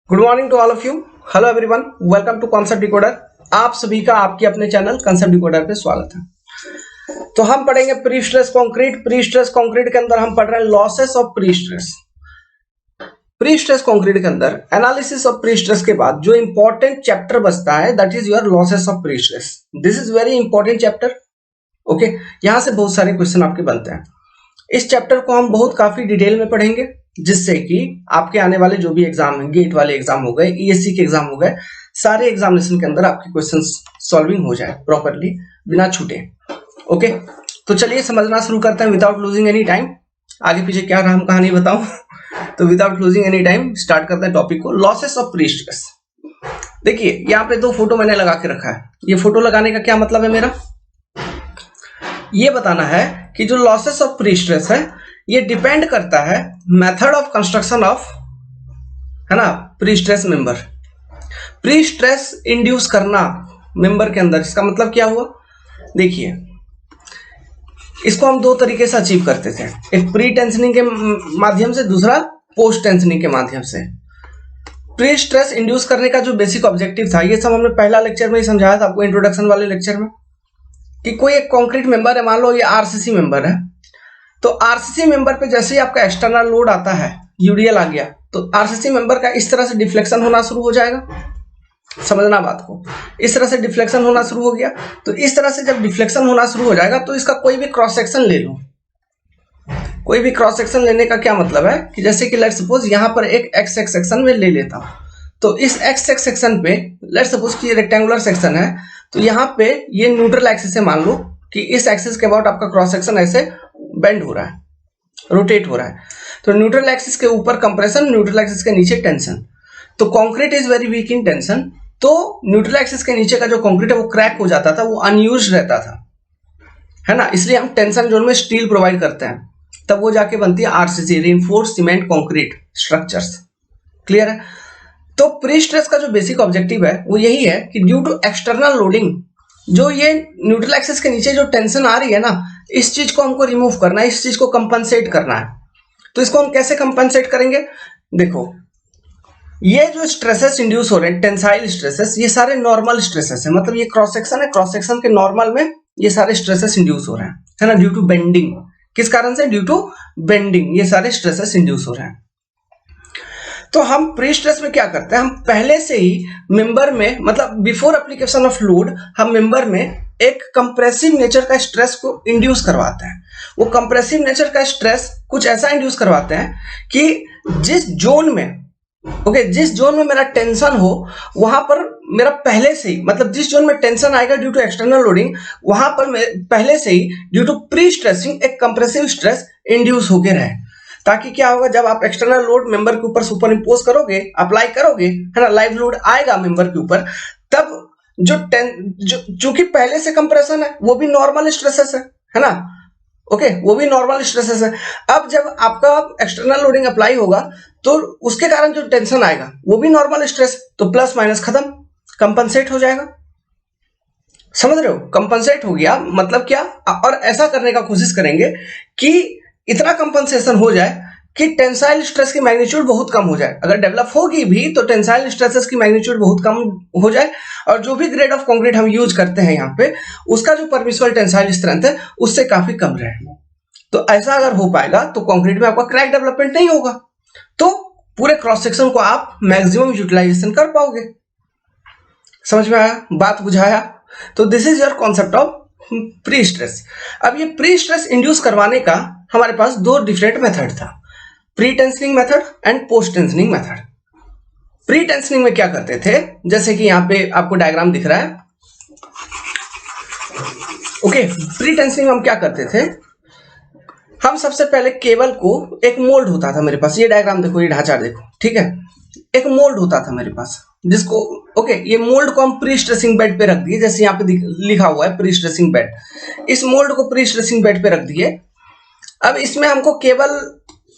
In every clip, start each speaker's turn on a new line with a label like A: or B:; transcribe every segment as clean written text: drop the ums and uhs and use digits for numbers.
A: Good morning to all of you. Hello everyone, welcome to concept decoder. आप सभी का आपके अपने चैनल कॉन्सेप्ट डिकोडर पे स्वागत है। तो हम पढ़ेंगे pre stress concrete. Pre stress concrete के अंदर हम पढ़ रहे हैं losses of pre stress. Pre stress concrete के अंदर एनालिसिस ऑफ प्री स्ट्रेस के बाद जो इंपॉर्टेंट चैप्टर बचता है that is your losses of pre stress. This is very important chapter. Okay, यहां से बहुत सारे क्वेश्चन आपके बनते हैं। इस चैप्टर को हम बहुत काफी डिटेल में पढ़ेंगे जिससे कि आपके आने वाले जो भी एग्जाम हैं, गेट वाले एग्जाम हो गए, ईएससी के एग्जाम हो गए, सारे एग्जामिनेशन के अंदर आपके क्वेश्चंस सॉल्विंग हो जाए प्रॉपर्ली, बिना छूटे। ओके, तो चलिए समझना शुरू करते हैं विदाउट लूजिंग एनी टाइम। आगे पीछे क्या रहा हम कहानी बताऊं तो without losing any time start करते हैं टॉपिक को। Losses of pre stress. देखिए यहाँ पे दो फोटो मैंने लगा के रखा है। ये फोटो लगाने का क्या मतलब है मेरा, ये बताना है कि जो लॉसेस ऑफ प्री स्ट्रेस है ये डिपेंड करता है मेथड ऑफ कंस्ट्रक्शन ऑफ, है ना, pre stress member. Pre stress induce करना मेंबर के अंदर, इसका मतलब क्या हुआ, देखिए इसको हम दो तरीके से अचीव करते थे, एक प्री टेंशनिंग के माध्यम से, दूसरा पोस्ट टेंशनिंग के माध्यम से। प्री स्ट्रेस इंड्यूस करने का जो बेसिक ऑब्जेक्टिव था, ये सब हमने पहला लेक्चर में ही समझाया था आपको, इंट्रोडक्शन वाले लेक्चर में, कि कोई एक कॉन्क्रीट मेंबर है, मान लो ये आरसीसी मेंबर है, तो आरसीसी मेंबर पे जैसे ही आपका एक्सटर्नल लोड आता है, यूडीएल आ गया, तो आरसीसी मेंबर का इस तरह से डिफ्लेक्शन होना शुरू हो जाएगा। समझना बात को, इस तरह से डिफ्लेक्शन होना शुरू हो गया। तो इस तरह से जब डिफ्लेक्शन होना शुरू हो जाएगा तो इसका कोई भी क्रॉस सेक्शन ले लो। कोई भी क्रॉस सेक्शन लेने का क्या मतलब है कि जैसे कि लेट्स सपोज यहां पर एक एक्स एक्स सेक्शन में ले लेता हूं, तो इस एक्स एक्स सेक्शन पे लेट्स सपोज कि रेक्टेंगुलर सेक्शन है, तो यहाँ पे ये न्यूट्रल एक्सिस से मान लो कि इस एक्सिस के अबाउट आपका क्रॉस सेक्शन ऐसे बेंड हो रहा है, रोटेट हो रहा है। तो न्यूट्रल एक्सिस के ऊपर कंप्रेशन, न्यूट्रल एक्सिस के नीचे टेंशन। तो concrete is very weak in tension, तो न्यूट्रल एक्सिस के नीचे का जो कंक्रीट है वो क्रैक हो जाता था, वो अनयूज्ड रहता था, है ना। इसलिए हम टेंशन जोन में स्टील प्रोवाइड करते हैं, तब वो जाके बनती है RCC, reinforced cement concrete structures. Clear है। तो प्री स्ट्रेस का जो बेसिक ऑब्जेक्टिव है वो यही है कि ड्यू टू एक्सटर्नल लोडिंग, जो ये न्यूट्रल एक्सिस के नीचे जो टेंशन आ रही है ना, इस चीज को हमको रिमूव करना है, इस चीज को कंपनसेट करना है। तो इसको हम कैसे कंपनसेट करेंगे, देखो ये जो स्ट्रेसेस इंड्यूस हो रहे हैं, टेंसाइल स्ट्रेसेस, ये सारे नॉर्मल स्ट्रेसेस है, मतलब ये क्रॉस सेक्शन है, क्रॉस सेक्शन के नॉर्मल में ये सारे स्ट्रेसेस इंड्यूस हो रहे हैं, है ना, ड्यू टू बेंडिंग। किस कारण से, ड्यू टू बेंडिंग, ये सारे स्ट्रेसेस इंड्यूस हो रहे हैं। तो हम प्री स्ट्रेस में क्या करते हैं, हम पहले से ही मेंबर में, मतलब बिफोर एप्लीकेशन ऑफ लोड, हम मेंबर में एक कंप्रेसिव नेचर का स्ट्रेस को इंड्यूस करवाते हैं। वो कंप्रेसिव नेचर का स्ट्रेस कुछ ऐसा इंड्यूस करवाते हैं कि जिस जोन में, जिस जोन में मेरा टेंशन हो वहां पर मेरा पहले से ही, मतलब जिस जोन में टेंशन आएगा ड्यू टू एक्सटर्नल लोडिंग, वहां पर पहले से ही ड्यू टू प्री स्ट्रेसिंग एक कंप्रेसिव स्ट्रेस इंड्यूस होके रहे। ताकि क्या होगा, जब आप एक्सटर्नल लोड मेंबर के ऊपर सुपर इंपोज करोगे, अप्लाई करोगे, है ना, लाइव लोड आएगा मेंबर के ऊपर, तब जो कि पहले से कंप्रेशन है वो भी नॉर्मल स्ट्रेसेस है ना, ओके, वो भी नॉर्मल स्ट्रेसेस है। अब जब आपका एक्सटर्नल लोडिंग अप्लाई होगा तो उसके कारण जो टेंशन आएगा वो भी नॉर्मल स्ट्रेस, तो प्लस माइनस खत्म, कंपनसेट हो जाएगा। समझ रहे हो, कंपनसेट हो गया मतलब क्या, और ऐसा करने का कोशिश करेंगे कि इतना कंपनसेशन हो जाए कि टेंसाइल स्ट्रेस की मैग्नीट्यूड बहुत कम हो जाए। अगर डेवलप होगी भी तो टेंसाइल स्ट्रेसेस की मैग्नीट्यूड बहुत कम हो जाए, और जो भी ग्रेड ऑफ कंक्रीट हम यूज करते हैं यहाँ पे, उसका जो परमिसिबल टेंसाइल स्ट्रेंथ है उससे काफी कम रहे। तो ऐसा अगर हो पाएगा तो कंक्रीट में आपका क्रैक डेवलपमेंट नहीं होगा, तो पूरे क्रॉस सेक्शन को आप मैक्सिमम यूटिलाइजेशन कर पाओगे। समझ में आया, बात बुझाया। तो this is your concept of pre stress. अब ये प्री स्ट्रेस इंड्यूस करवाने का हमारे पास दो डिफरेंट मेथड था, pre tensioning method and post tensioning method. Pre tensioning में क्या करते थे, जैसे कि यहाँ पे आपको डायग्राम दिख रहा है, ओके। प्री टेंशनिंग में हम क्या करते थे, हम सबसे पहले केबल को, एक मोल्ड होता था मेरे पास, ये डायग्राम देखो, ये ढांचा देखो, ठीक है, एक मोल्ड होता था मेरे पास जिसको, ओके, ये मोल्ड को हम प्री स्ट्रेसिंग बेड पे रख दिए, जैसे यहाँ पे लिखा हुआ है प्री स्ट्रेसिंग बेड, इस मोल्ड को प्री स्ट्रेसिंग बेड पे रख दिए। अब इसमें हमको केबल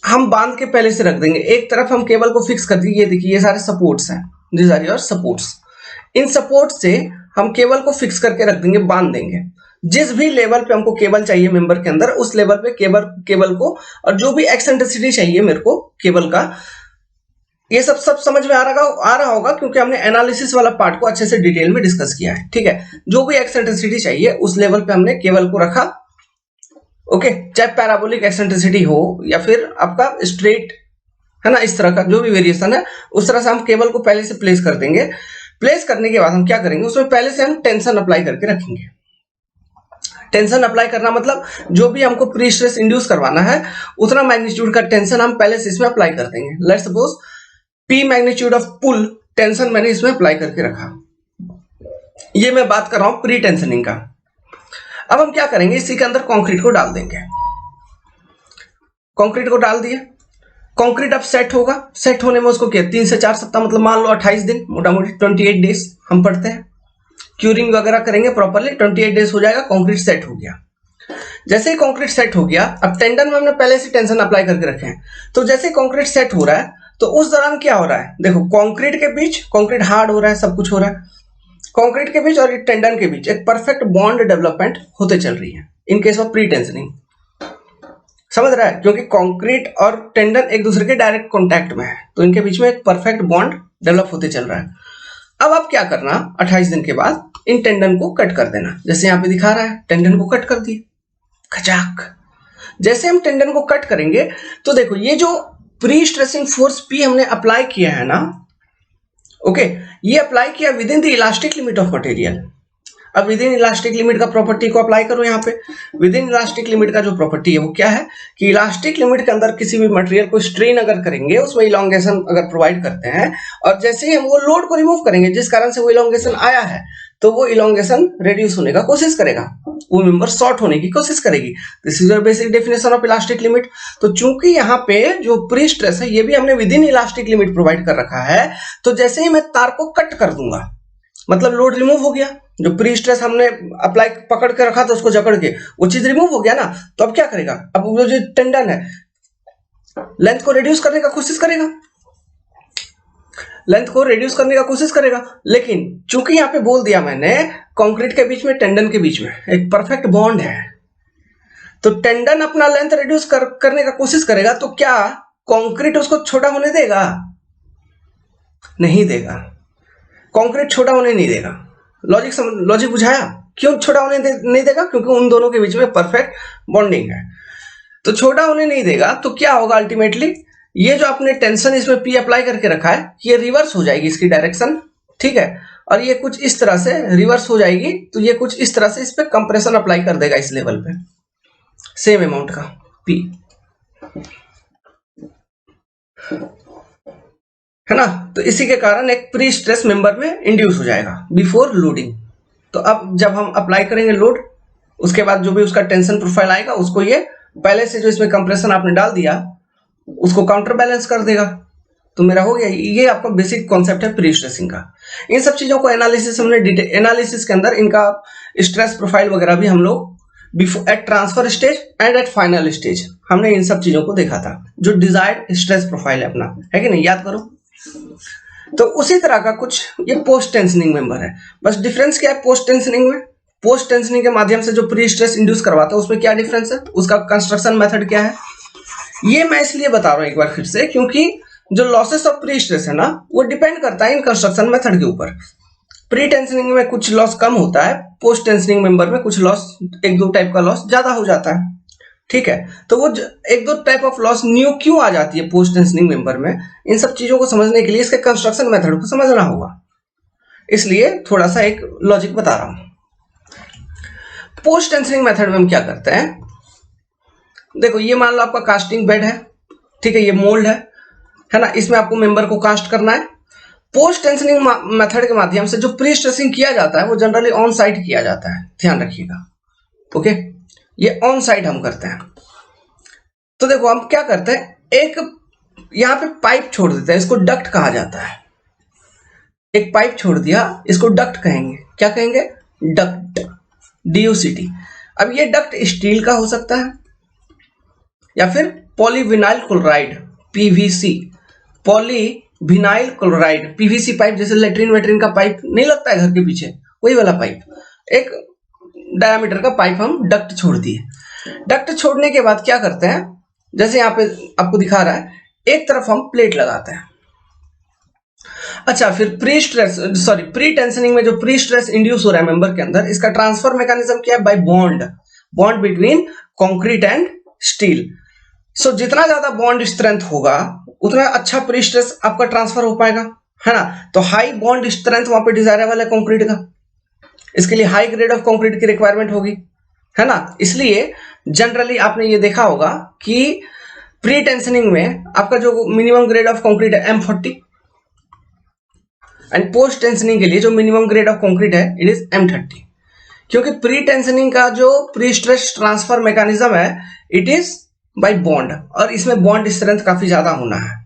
A: हम बांध के पहले से रख देंगे, एक तरफ हम केबल को फिक्स कर दिए, ये देखिए ये सारे सपोर्ट्स हैं, दिस आर योर सपोर्ट्स। इन सपोर्ट से हम केबल को फिक्स करके रख देंगे, बांध देंगे। जिस भी लेवल पे हमको केबल चाहिए मेंबर के अंदर, उस लेवल पे केबल को, और जो भी एक्सेंट्रिसिटी चाहिए मेरे को केबल का, ये सब समझ में आ रहा होगा क्योंकि हमने एनालिसिस वाला पार्ट को अच्छे से डिटेल में डिस्कस किया है। ठीक है, जो भी एक्सेंट्रिसिटी चाहिए उस लेवल पे हमने केबल को रखा। ओके, चाहे पैराबोलिक एक्सेंट्रिसिटी हो या फिर आपका स्ट्रेट, है ना, इस तरह का जो भी वेरिएशन है उस तरह से हम केबल को पहले से प्लेस कर देंगे। प्लेस करने के बाद हम क्या करेंगे, उसमें पहले से हम टेंशन अप्लाई करके रखेंगे। टेंशन अप्लाई करना मतलब जो भी हमको प्री स्ट्रेस इंड्यूस करवाना है उतना मैग्नीट्यूड का टेंशन हम पहले से इसमें अप्लाई कर देंगे। Let's suppose P magnitude of pull tension मैंने इसमें अप्लाई करके रखा। ये मैं बात कर रहा हूं प्री टेंशनिंग का। अब हम क्या करेंगे, इसी के अंदर कंक्रीट को डाल देंगे। कंक्रीट को डाल दिए, कंक्रीट अब सेट होगा। सेट होने में उसको क्या 3 से 4 सप्ताह मतलब मान लो 28 दिन, मोटा मोटी 28 डेज हम पढ़ते हैं। क्यूरिंग वगैरह करेंगे प्रॉपरली, 28 डेज हो जाएगा, कंक्रीट सेट हो गया। जैसे ही कंक्रीट सेट हो गया, अब टेंडन में हमने पहले से टेंशन अप्लाई करके रखे हैं, तो जैसे ही कंक्रीट सेट हो रहा है तो उस दौरान क्या हो रहा है, देखो कंक्रीट के बीच, कंक्रीट हार्ड हो रहा है, सब कुछ हो रहा है, कंक्रीट के बीच और टेंडन के बीच एक परफेक्ट बॉन्ड डेवलपमेंट होते चल रही है इन केस ऑफ प्री टेंशनिंग। समझ रहा है, क्योंकि कंक्रीट और टेंडन एक दूसरे के डायरेक्ट कांटेक्ट में है, तो इनके बीच में एक परफेक्ट बॉन्ड डेवलप होते चल रहा है। अब आप क्या करना, 28 दिन के बाद इन टेंडन को कट कर देना। जैसे यहाँ पे दिखा रहा है, टेंडन को कट कर दिए, खचाक। जैसे हम टेंडन को कट करेंगे तो देखो ये जो प्री स्ट्रेसिंग फोर्स P हमने अप्लाई किया है ना, ओके, ये अप्लाई किया with in the elastic limit of material. अब विद इन इलास्टिक लिमिट का प्रॉपर्टी को अप्लाई करो यहाँ पे। विद इन इलास्टिक लिमिट का जो प्रॉपर्टी है वो क्या है कि इलास्टिक लिमिट के अंदर किसी भी मटेरियल को स्ट्रेन अगर करेंगे, उसमें इलोंगेशन अगर प्रोवाइड करते हैं, और जैसे ही हम वो लोड को रिमूव करेंगे जिस कारण से वो इलोंगेशन आया है, तो वो इलोंगेशन रिड्यूस होने का कोशिश करेगा, वो मेंबर शॉर्ट होने की कोशिश करेगी। This is your basic definition of elastic limit. तो चूंकि यहाँ पे जो प्री स्ट्रेस है ये भी हमने with in elastic limit provide कर रखा है, तो जैसे ही मैं तार को कट कर दूंगा मतलब लोड रिमूव हो गया, जो प्री स्ट्रेस हमने अप्लाई पकड़ के रखा था उसको जकड़ के, वो चीज रिमूव हो गया ना, तो अब क्या करेगा, अब वो जो टेंडन है लेंथ को रिड्यूस करने का कोशिश करेगा, लेंथ को रिड्यूस करने का कोशिश करेगा। लेकिन चूंकि यहाँ पे बोल दिया मैंने कंक्रीट के बीच में, टेंडन के बीच में एक परफेक्ट बॉन्ड है, तो टेंडन अपना लेंथ रिड्यूस करने का कोशिश करेगा, तो क्या कंक्रीट उसको छोटा होने देगा? नहीं देगा, कंक्रीट छोटा होने नहीं देगा। लॉजिक बुझाया? क्यों छोटा होने नहीं देगा? क्योंकि उन दोनों के बीच में परफेक्ट बॉन्डिंग है, तो छोटा होने नहीं देगा। तो क्या होगा अल्टीमेटली, ये जो आपने टेंशन इसमें P अप्लाई करके रखा है ये रिवर्स हो जाएगी इसकी डायरेक्शन, ठीक है, और ये कुछ इस तरह से रिवर्स हो जाएगी, तो ये कुछ इस तरह से इस पे कंप्रेशन अप्लाई कर देगा इस लेवल पे, सेम अमाउंट का P, है ना। तो इसी के कारण एक प्री स्ट्रेस मेंबर में इंड्यूस हो जाएगा बिफोर लोडिंग। तो अब जब हम अप्लाई करेंगे लोड, उसके बाद जो भी उसका टेंशन प्रोफाइल आएगा उसको ये पहले से जो इसमें कंप्रेशन आपने डाल दिया उसको काउंटर बैलेंस कर देगा। तो मेरा हो गया, ये आपका बेसिक कॉन्सेप्ट है प्री स्ट्रेसिंग का। इन सब चीजों को एनालिसिस हमने डिटेल, एनालिसिस के अंदर इनका स्ट्रेस प्रोफाइल वगैरह भी हम लोग before at transfer stage and at final stage हमने इन सब चीजों को देखा था, जो डिजायर्ड स्ट्रेस प्रोफाइल है अपना, है कि नहीं, याद करो। तो उसी तरह का कुछ ये पोस्ट टेंशनिंग मेंबर है, बस डिफरेंस क्या है पोस्ट टेंशनिंग में, पोस्ट टेंशनिंग के माध्यम से जो प्री स्ट्रेस इंड्यूस करवाता है उसमें क्या डिफरेंस है, उसका कंस्ट्रक्शन मेथड क्या है, ये मैं इसलिए बता रहा हूं एक बार फिर से, क्योंकि जो लॉसेस ऑफ प्री स्ट्रेस है ना वो डिपेंड करता है इन कंस्ट्रक्शन मेथड के ऊपर। प्री टेंशनिंग में कुछ लॉस कम होता है, पोस्ट टेंशनिंग मेंबर में कुछ लॉस, एक दो टाइप का लॉस ज्यादा हो जाता है, ठीक है। तो वो एक दो टाइप ऑफ लॉस न्यू क्यों आ जाती है पोस्ट टेंशनिंग मेंबर में, इन सब चीजों को समझने के लिए इसके कंस्ट्रक्शन मेथड को समझना होगा, इसलिए थोड़ा सा एक लॉजिक बता रहा हूं। पोस्ट टेंशनिंग मेथड में हम क्या करते हैं, देखो ये मान लो आपका कास्टिंग बेड है, ठीक है, ये मोल्ड है ना, इसमें आपको मेंबर को कास्ट करना है। पोस्ट टेंशनिंग मेथड के माध्यम से जो प्री स्ट्रेसिंग किया जाता है वो जनरली ऑन साइट किया जाता है, ध्यान रखिएगा, ओके, ये ऑन साइट हम करते हैं। तो देखो हम क्या करते हैं, एक यहां पे पाइप छोड़ देते हैं, इसको डक्ट कहा जाता है। एक पाइप छोड़ दिया, इसको डक्ट कहेंगे, क्या कहेंगे, डक्ट, DUCT। अब ये डक्ट स्टील का हो सकता है या फिर polyvinyl chloride PVC, polyvinyl chloride PVC pipe, जैसे लेट्रिन वेट्रिन का पाइप नहीं लगता है घर के पीछे, वही वाला पाइप, एक डायमीटर का पाइप हम डक्ट छोड़ दिए। डक्ट छोड़ने के बाद क्या करते हैं, जैसे यहाँ पे आपको दिखा रहा है, एक तरफ हम प्लेट लगाते हैं, अच्छा, फिर प्री टेंशनिंग में जो प्री स्ट्रेस इंड्यूस हो रहा है मेंबर के अंदर, इसका ट्रांसफर मैकेनिज्म क्या है? By bond between concrete and steel. So जितना ज्यादा बॉन्ड स्ट्रेंथ होगा उतना अच्छा प्री स्ट्रेस आपका ट्रांसफर हो पाएगा, है ना। तो हाई बॉन्ड स्ट्रेंथ वहां पे डिजायरेबल है कंक्रीट का, इसके लिए हाई ग्रेड ऑफ कंक्रीट की रिक्वायरमेंट होगी, है ना। इसलिए जनरली आपने ये देखा होगा कि प्री टेंशनिंग में आपका जो मिनिमम ग्रेड ऑफ कंक्रीट है M40 एंड पोस्ट टेंशनिंग के लिए जो मिनिमम ग्रेड ऑफ कंक्रीट है इट इज M30, क्योंकि प्री टेंशनिंग का जो प्री स्ट्रेस ट्रांसफर मैकेनिज्म है इट इज बाय बॉन्ड, और इसमें बॉन्ड स्ट्रेंथ काफी ज्यादा होना है,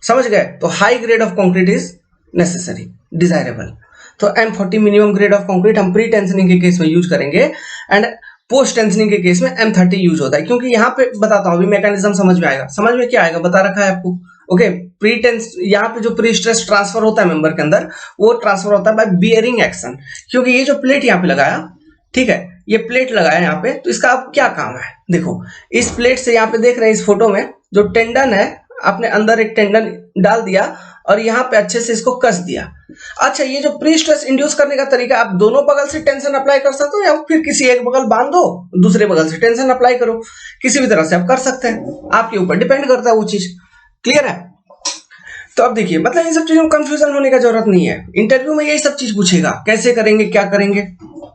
A: समझ गए। तो high grade of concrete is necessary, desirable. तो M40 minimum grade of concrete हम प्री टेंशनिंग के केस में यूज करेंगे एंड पोस्ट टेंशनिंग के केस में M30 यूज होता है, क्योंकि यहाँ पे बताता हूं, अभी मैकेनिज्म समझ में आएगा। समझ में क्या आएगा बता रखा है आपको, ओके। प्री टेंस यहाँ पे जो प्री स्ट्रेस ट्रांसफर होता है मेंबर के अंदर वो ट्रांसफर होता है बाय बियरिंग एक्शन, क्योंकि ये जो प्लेट यहाँ पे लगाया, ठीक है, ये प्लेट लगाया यहाँ पे, तो इसका अब क्या काम है? देखो इस प्लेट से यहाँ पे देख रहे हैं इस फोटो में जो टेंडन है, आपने अंदर एक टेंडन डाल दिया और यहाँ पे अच्छे से इसको कस दिया। अच्छा, ये जो प्री स्ट्रेस इंड्यूस करने का तरीका, आप दोनों बगल से टेंशन अप्लाई कर सकते हो या फिर किसी एक बगल बांध दो, दूसरे बगल से टेंशन अप्लाई करो, किसी भी तरह से आप कर सकते हैं, आपके ऊपर डिपेंड करता है वो चीज। क्लियर है? तो अब देखिए, मतलब इन सब चीजों में कंफ्यूजन होने का जरूरत नहीं है। इंटरव्यू में यही सब चीज पूछेगा, कैसे करेंगे, क्या करेंगे,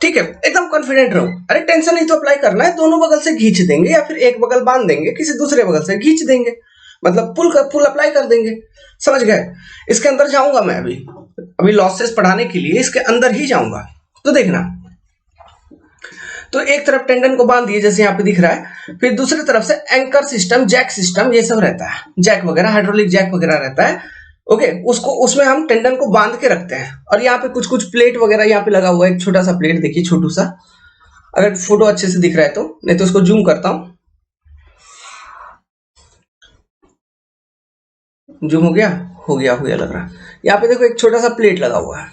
A: ठीक है, एकदम कॉन्फिडेंट रहो। अरे टेंशन नहीं तो अप्लाई करना है, दोनों बगल से खींच देंगे या फिर एक बगल बांध देंगे, किसी दूसरे बगल से खींच देंगे, मतलब पुल अप्लाई कर देंगे, समझ गए। इसके अंदर जाऊंगा मैं अभी लॉसेस पढ़ाने के लिए इसके अंदर ही जाऊंगा, तो देखना। तो एक तरफ टेंडन को बांध दिए जैसे यहाँ पे दिख रहा है, फिर दूसरी तरफ से एंकर सिस्टम, जैक सिस्टम, ये सब रहता है, जैक वगैरह, हाइड्रोलिक जैक वगैरह रहता है, ओके। उसमें हम टेंडन को बांध के रखते हैं, और यहाँ पे कुछ प्लेट वगैरह यहाँ पे लगा हुआ है, एक छोटा सा प्लेट देखिए, छोटू सा, अगर फोटो अच्छे से दिख रहा है तो, नहीं तो उसको जूम करता हूं, जूम हो गया लग रहा है। यहाँ पे देखो एक छोटा सा प्लेट लगा हुआ है,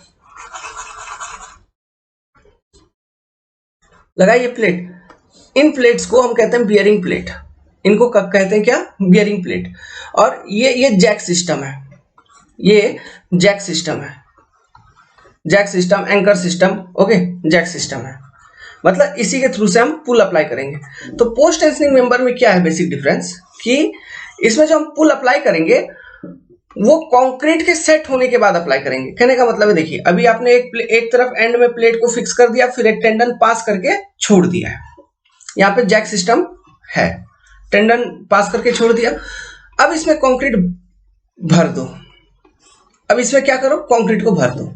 A: लगाइए प्लेट। इन प्लेट्स को हम कहते हैं बियरिंग प्लेट, इनको कहते हैं क्या? Bearing plate. और ये जैक सिस्टम है, ये जैक सिस्टम है, jack system, anchor system, okay, jack system है, मतलब इसी के थ्रू से हम पुल अप्लाई करेंगे। तो पोस्ट टेंशनिंग मेंबर में क्या है बेसिक डिफरेंस, कि इसमें जो हम पुल अप्लाई करेंगे वो कंक्रीट के सेट होने के बाद अप्लाई करेंगे। कहने का मतलब है, देखिए अभी आपने एक तरफ एंड में प्लेट को फिक्स कर दिया, फिर एक टेंडन पास करके छोड़ दिया है, यहाँ पे जैक सिस्टम है, टेंडन पास करके छोड़ दिया। अब इसमें कंक्रीट भर दो, अब इसमें क्या करो, कंक्रीट को भर दो,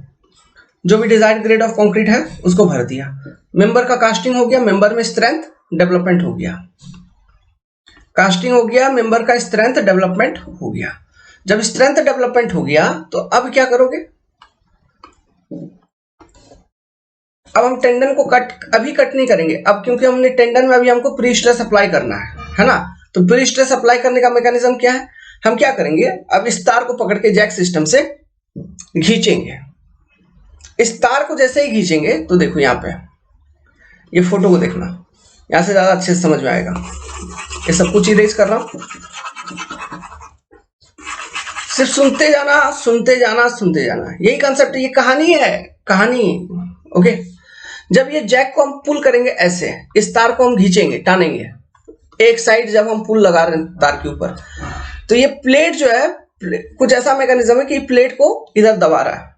A: जो भी डिजायर्ड ग्रेड ऑफ कंक्रीट है उसको भर दिया, मेंबर का कास्टिंग हो गया, मेंबर में स्ट्रेंथ डेवलपमेंट हो गया, कास्टिंग हो गया, मेंबर का स्ट्रेंथ डेवलपमेंट हो गया। जब स्ट्रेंथ डेवलपमेंट हो गया तो अब क्या करोगे, अब हम टेंडन को अभी कट नहीं करेंगे, अब क्योंकि हमने टेंडन में अभी हमको प्री स्ट्रेस अप्लाई करना है ना। तो प्री स्ट्रेस अप्लाई करने का मैकेनिज्म क्या है, हम क्या करेंगे, अब इस तार को पकड़ के जैक सिस्टम से खींचेंगे। इस तार को जैसे ही खींचेंगे तो देखो यहाँ पे, ये फोटो को देखना, यहां से ज्यादा अच्छे से समझ में आएगा। ये सब कुछ इरेज कर रहा हूं, सिर्फ सुनते जाना, यही कंसेप्ट, ये कहानी है, कहानी, ओके। जब ये जैक को हम पुल करेंगे ऐसे, इस तार को हम खींचेंगे, टानेंगे एक साइड, जब हम पुल लगा रहे हैं तार के ऊपर, तो ये प्लेट जो है, कुछ ऐसा मैकेनिज्म है कि प्लेट को इधर दबा रहा है,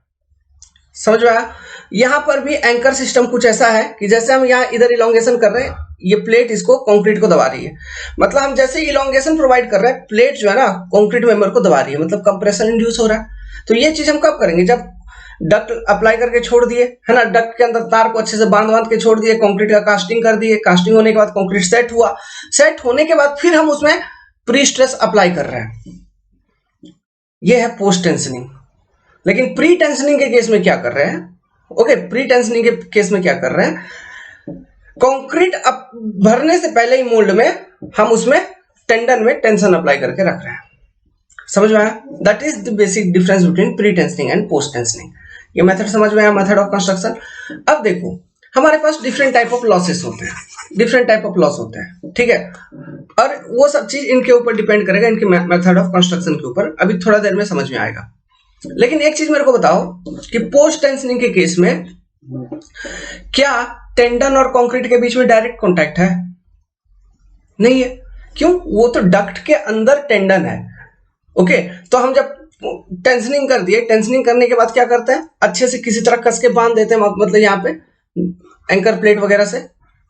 A: समझ में आया। यहां पर भी एंकर सिस्टम कुछ ऐसा है कि जैसे हम यहाँ इधर इलोंगेशन कर रहे हैं, ये प्लेट इसको कंक्रीट को दबा रही है, मतलब हम जैसे इलोंगेशन प्रोवाइड कर रहे हैं, प्लेट जो है ना कंक्रीट मेंबर को दबा रही है, मतलब कंप्रेशन इंड्यूस हो रहा है। तो ये चीज हम कब करेंगे, जब डक्ट अप्लाई करके छोड़ दिए, है ना, डक्ट के अंदर तार को अच्छे से बांध के छोड़ दिए, कंक्रीट का कास्टिंग कर दिए, कास्टिंग होने के बाद कंक्रीट सेट हुआ, सेट होने के बाद फिर हम उसमें प्री स्ट्रेस अप्लाई कर रहे हैं, ये है पोस्ट टेंशनिंग। लेकिन प्री टेंशनिंग के केस में क्या कर रहे हैं, ओके, प्री टेंशनिंग के केस में क्या कर रहे हैं, कंक्रीट भरने से पहले ही मोल्ड में हम उसमें टेंडन में टेंशन अप्लाई करके रख रहे हैं, समझ में आया। That is the basic difference between pre tensioning and post tensioning. ये मेथड समझ में आया, मेथड ऑफ कंस्ट्रक्शन। अब देखो हमारे पास डिफरेंट टाइप ऑफ लॉसेस होते हैं, डिफरेंट टाइप ऑफ लॉस होते हैं, ठीक है, और वो सब चीज इनके ऊपर डिपेंड करेगा, इनके मेथड ऑफ कंस्ट्रक्शन के ऊपर। अभी थोड़ा देर में समझ में आएगा। लेकिन एक चीज मेरे को बताओ कि पोस्ट टेंशनिंग के केस में क्या टेंडन और कंक्रीट के बीच में डायरेक्ट कांटेक्ट है? नहीं है। क्यों? वो तो डक्ट के अंदर टेंडन है। ओके, तो हम जब टेंशनिंग कर दिए, टेंशनिंग करने के बाद क्या करते हैं, अच्छे से किसी तरह कस के बांध देते हैं, मतलब यहाँ पे एंकर प्लेट वगैरह से।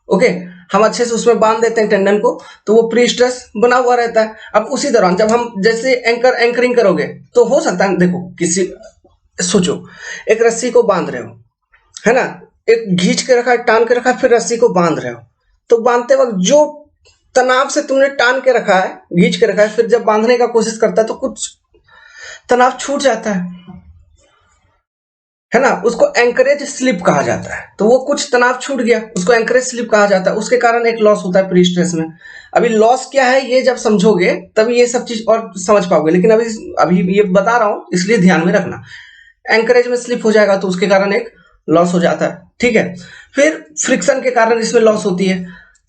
A: ओके, हम अच्छे से उसमें बांध देते हैं टेंडन को, तो वो प्री स्ट्रेस बना हुआ रहता है। अब उसी दौरान जब हम जैसे एंकरिंग करोगे तो हो सकता है, देखो किसी, सोचो एक रस्सी को बांध रहे हो, है ना, एक खींच के रखा है, टान के रखा है, फिर रस्सी को बांध रहे हो, तो बांधते वक्त जो तनाव से तुमने टान के रखा है, खींच के रखा है, फिर जब बांधने का कोशिश करता है तो कुछ तनाव छूट जाता है ना, उसको एंकरेज स्लिप कहा जाता है। तो वो कुछ तनाव छूट गया, उसको एंकरेज स्लिप कहा जाता है, उसके कारण एक लॉस होता है प्री स्ट्रेस में। अभी लॉस क्या है ये जब समझोगे तभी ये सब चीज और समझ पाओगे, लेकिन अभी ये बता रहा हूं इसलिए ध्यान में रखना। एंकरेज में स्लिप हो जाएगा तो उसके कारण एक लॉस हो जाता है, ठीक है। फिर फ्रिक्शन के कारण इसमें लॉस होती है।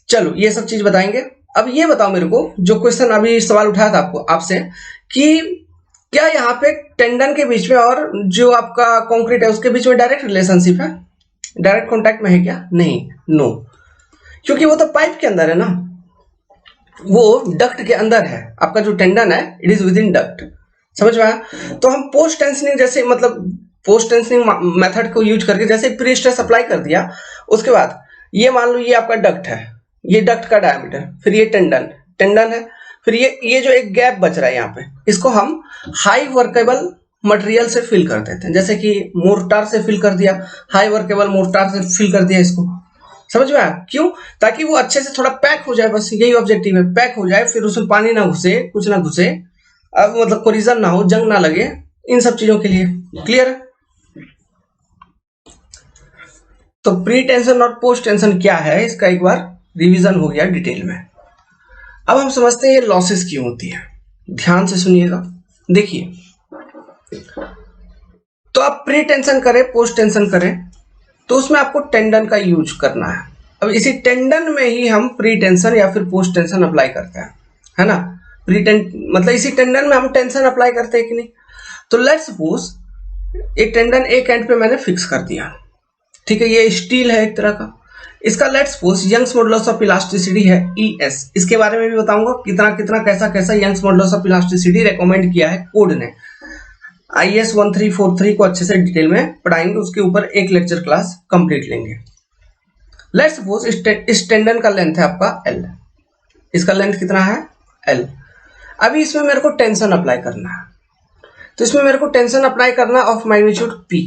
A: चलो ये सब चीज बताएंगे। अब ये बताओ मेरे को, जो क्वेश्चन अभी सवाल उठाया था आपसे कि क्या यहाँ पे टेंडन के बीच में और जो आपका कंक्रीट है उसके बीच में डायरेक्ट रिलेशनशिप है, डायरेक्ट कांटेक्ट में है क्या? नहीं, नो, क्योंकि वो तो पाइप के अंदर है ना, वो डक्ट के अंदर है। आपका जो टेंडन है it is with in duct, समझ में आया? तो हम पोस्ट टेंशनिंग जैसे, मतलब पोस्ट टेंशनिंग मेथड को यूज करके जैसे प्री स्ट्रेस अप्लाई कर दिया, उसके बाद ये मान लो ये आपका डक्ट है, ये डक्ट का डायमीटर, फिर ये टेंडन है, फिर ये जो एक गैप बच रहा है यहाँ पे, इसको हम हाई वर्केबल मटेरियल से फिल कर देते हैं, जैसे कि मोर्टार से फिल कर दिया, हाई वर्केबल मोर्टार से फिल कर दिया इसको, समझ में आया? क्यों? ताकि वो अच्छे से थोड़ा पैक हो जाए, बस यही ऑब्जेक्टिव है, पैक हो जाए, फिर उसमें पानी ना घुसे, कुछ ना घुसे, मतलब कोलिजन ना हो, जंग ना लगे, इन सब चीजों के लिए। क्लियर है? तो प्री टेंशन और पोस्ट टेंशन क्या है इसका एक बार रिवीजन हो गया डिटेल में। अब हम समझते हैं ये लॉसेस क्यों होती है। ध्यान से सुनिएगा, देखिए, तो आप प्री टेंशन करें, पोस्ट टेंशन करें, तो उसमें आपको टेंडन का यूज करना है। अब इसी टेंडन में ही हम प्री टेंशन या फिर पोस्ट टेंशन अप्लाई करते हैं, है ना। मतलब इसी टेंडन में हम टेंशन अप्लाई करते हैं कि नहीं। तो लेट्स सपोज एक टेंडन एक एंड पे मैंने फिक्स कर दिया, ठीक है, ये स्टील है एक तरह का, इसका let's suppose Young's modulus of elasticity है ES। इसके बारे में भी बताऊंगा कितना कितना कैसा कैसा Young's modulus of elasticity recommend किया है कोड ने। IS 1343 को अच्छे से डिटेल में पढ़ाएंगे, उसके ऊपर एक लेक्चर क्लास कंप्लीट लेंगे। लेट्स सपोज इस टेंडन का लेंथ है आपका L, इसका लेंथ कितना है L। अभी इसमें मेरे को टेंशन अप्लाई करना है, तो इसमें मेरे को टेंशन अप्लाई करना ऑफ मैग्नीट्यूड P।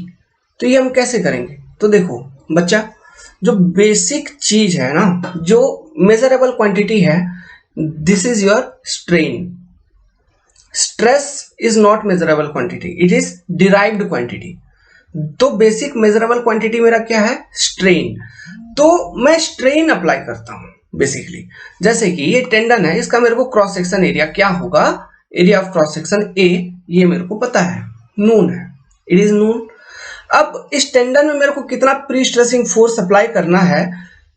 A: तो ये हम कैसे करेंगे? तो देखो बच्चा, जो बेसिक चीज है ना, जो मेजरेबल क्वांटिटी है, this is your strain. Stress is not measurable quantity, it is derived quantity. तो बेसिक मेजरेबल क्वांटिटी मेरा क्या है? स्ट्रेन। तो मैं स्ट्रेन अप्लाई करता हूं बेसिकली। जैसे कि ये टेंडन है, इसका मेरे को क्रॉस सेक्शन एरिया क्या होगा, area of cross section A, ये मेरे को पता है, नून है, इट इज नून। अब इस टेंडन में मेरे को कितना प्री स्ट्रेसिंग फोर्स अप्लाई करना है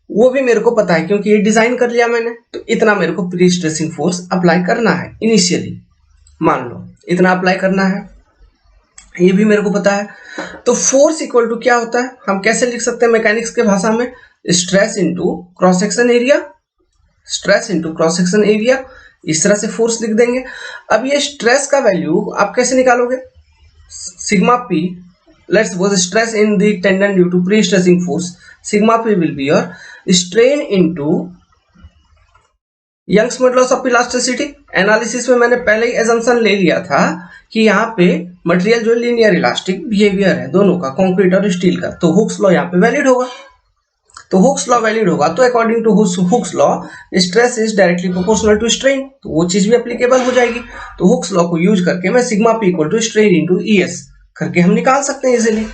A: वो भी मेरे को पता है, क्योंकि ये डिजाइन कर लिया मैंने, तो इतना मेरे को प्री स्ट्रेसिंग फोर्स अप्लाई करना है इनिशियली, मान लो इतना अप्लाई करना है, ये भी मेरे को पता है। तो फोर्स इक्वल टू क्या होता है, हम कैसे लिख सकते हैं मैकेनिक्स के भाषा में? Stress into cross section area, stress into cross section area, इस तरह से फोर्स लिख देंगे। अब ये स्ट्रेस का वैल्यू आप कैसे निकालोगे? Sigma P, let's suppose stress in the tendon due to pre-stressing force, sigma P will be your strain into Young's modulus of elasticity। Analysis में मैंने पहले ही एजम्पशन ले लिया था कि यहाँ पे मटेरियल जो लीनियर इलास्टिक बिहेवियर है दोनों का, कंक्रीट और स्टील का, तो हुक्स लॉ यहाँ पे वैलिड होगा। तो हुक्स लॉ वैलिड होगा, तो according to Hooke's law stress is directly proportional to strain, तो वो चीज भी एप्लीकेबल हो जाएगी। तो हुक्स लॉ को यूज करके मैं sigma P equal to strain into ES करके हम निकाल सकते हैं इजीली।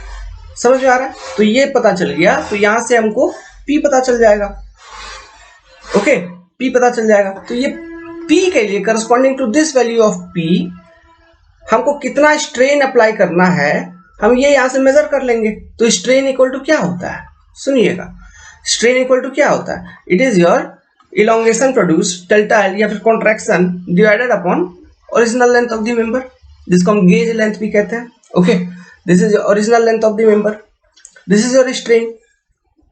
A: समझ में आ रहा है? तो ये पता चल गया, तो यहां से हमको P पता चल जाएगा। ओके, P पता चल जाएगा। तो ये P के लिए corresponding to this value of P हमको कितना स्ट्रेन अप्लाई करना है, हम ये यहां से मेजर कर लेंगे। तो स्ट्रेन इक्वल टू क्या होता है, सुनिएगा, स्ट्रेन इक्वल टू क्या होता है? It is your elongation produce delta L या फिर contraction divided upon original length of the member, जिसको हम गेज लेंथ भी कहते हैं। Okay, this is original length of the member, this is your strain.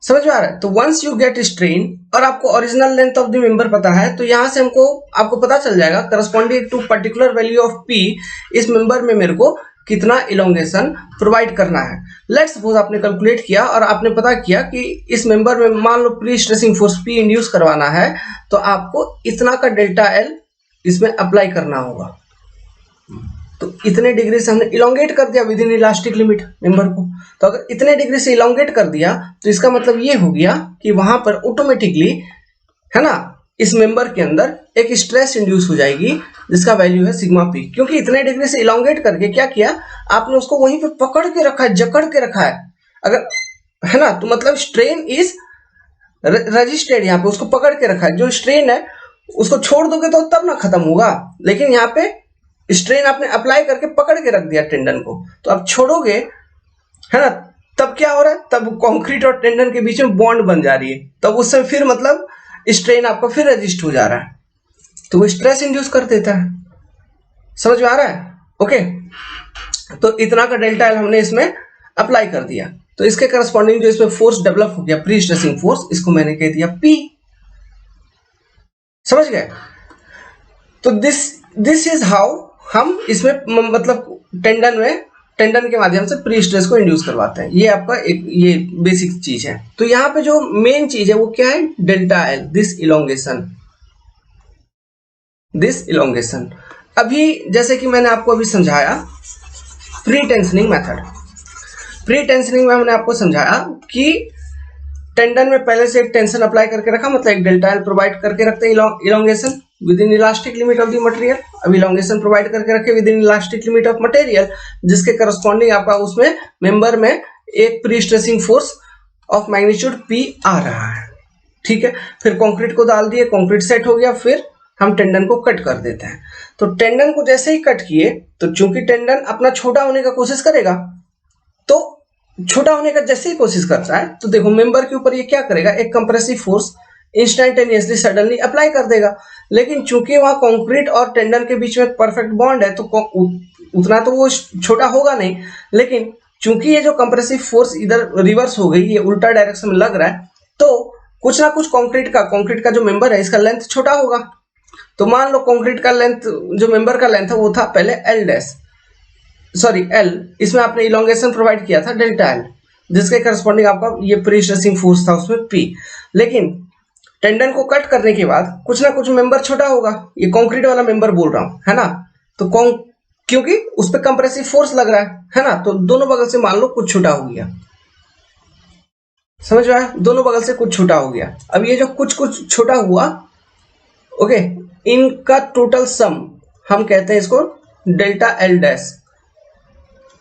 A: समझ में आ रहा है? तो वंस यू गेट स्ट्रेन और आपको original length of the member पता है, तो यहां से आपको पता चल जाएगा corresponding to particular value of P इस मेंबर में मेरे को कितना इलोंगेशन प्रोवाइड करना है। लेट्स सपोज आपने कैलकुलेट किया और आपने पता किया कि इस मेंबर में मान लो prestressing force P induce करवाना है, तो आपको इतना का डेल्टा एल इसमें अप्लाई करना होगा। तो इतने डिग्री से हमने इलोंगेट कर दिया with in elastic limit member को। तो अगर इतने डिग्री से इलोंगेट कर दिया तो इसका मतलब ये हो गया कि वहां पर ऑटोमेटिकली, है ना, इस मेंबर के अंदर एक स्ट्रेस इंड्यूस हो जाएगी जिसका वैल्यू है सिग्मा पी। क्योंकि इतने डिग्री से इलोंगेट करके क्या किया आपने, उसको वहीं पे पकड़ के रखा है, जकड़ के रखा है, अगर, है ना, तो मतलब स्ट्रेन इज रजिस्टर्ड, यहाँ पे उसको पकड़ के रखा है। जो स्ट्रेन है उसको छोड़ दोगे तो तब ना खत्म होगा, लेकिन यहाँ पे स्ट्रेन आपने अप्लाई करके पकड़ के रख दिया टेंडन को, तो आप छोड़ोगे, है ना, तब क्या हो रहा है, तब कंक्रीट और टेंडन के बीच में बॉन्ड बन जा रही है, तब उससे फिर मतलब स्ट्रेन आपका फिर रजिस्ट हो जा रहा है, तो वो स्ट्रेस इंड्यूस कर देता है। समझ में आ रहा है? ओके, तो इतना का डेल्टा एल हमने इसमें अप्लाई कर दिया, तो इसके करस्पॉन्डिंग जो इसमें फोर्स डेवलप हो गया प्री स्ट्रेसिंग फोर्स, इसको मैंने कह दिया पी। समझ गए? तो दिस इज हाउ हम इसमें मतलब टेंडन के माध्यम से प्री स्ट्रेस को इंड्यूस करवाते हैं। ये आपका एक ये बेसिक चीज है। तो यहाँ पे जो मेन चीज है वो क्या है, डेल्टा एल, दिस इलोंगेशन। अभी जैसे कि मैंने आपको अभी समझाया pre tensioning method, pre tensioning में हमने आपको समझाया कि टेंडन में पहले से एक टेंशन अप्लाई करके रखा, मतलब एक डेल्टा एल प्रोवाइड करके रखते हैं elongation within elastic limit of the material. अब इलोंगेशन प्रोवाइड करके रखे within elastic limit of material, जिसके करस्पॉन्डिंग आपका उसमें मेंबर में एक prestressing force of magnitude P आ रहा है। ठीक है, फिर कंक्रीट को डाल दिए, कंक्रीट सेट हो गया, फिर हम टेंडन को कट कर देते हैं। तो टेंडन को जैसे ही कट किए, तो चूंकि टेंडन अपना छोटा होने का कोशिश करेगा, तो छोटा होने का जैसे ही कोशिश करता है, तो देखो मेंबर के ऊपर ये क्या करेगा, एक compressive force instantaneously suddenly apply कर देगा। लेकिन चूंकि वहां कंक्रीट और टेंडन के बीच में परफेक्ट बॉन्ड है, तो उतना तो वो छोटा होगा नहीं, लेकिन चूंकि ये जो कंप्रेसिव फोर्स इधर रिवर्स हो गई, ये उल्टा डायरेक्शन में लग रहा है, तो कुछ ना कुछ कंक्रीट का जो मेंबर है इसका लेंथ छोटा होगा। तो मान लो कंक्रीट का लेंथ, जो मेंबर का लेंथ है वो था पहले एल, इसमें आपने इलोंगेशन प्रोवाइड किया था डेल्टा एल, जिसके करस्पॉन्डिंग आपका ये प्री स्ट्रेसिंग फोर्स था उसमें पी। लेकिन टेंडन को कट करने के बाद कुछ ना कुछ मेंबर छोटा होगा, ये कंक्रीट वाला मेंबर बोल रहा हूं, है ना, तो क्योंकि उस पर कंप्रेसिव फोर्स लग रहा है ना, तो दोनों बगल से मान लो कुछ छोटा हो गया। समझ में आया? दोनों बगल से कुछ छोटा हो गया। अब ये जो कुछ छोटा हुआ, ओके, इनका टोटल सम हम कहते हैं इसको डेल्टा एल डैश।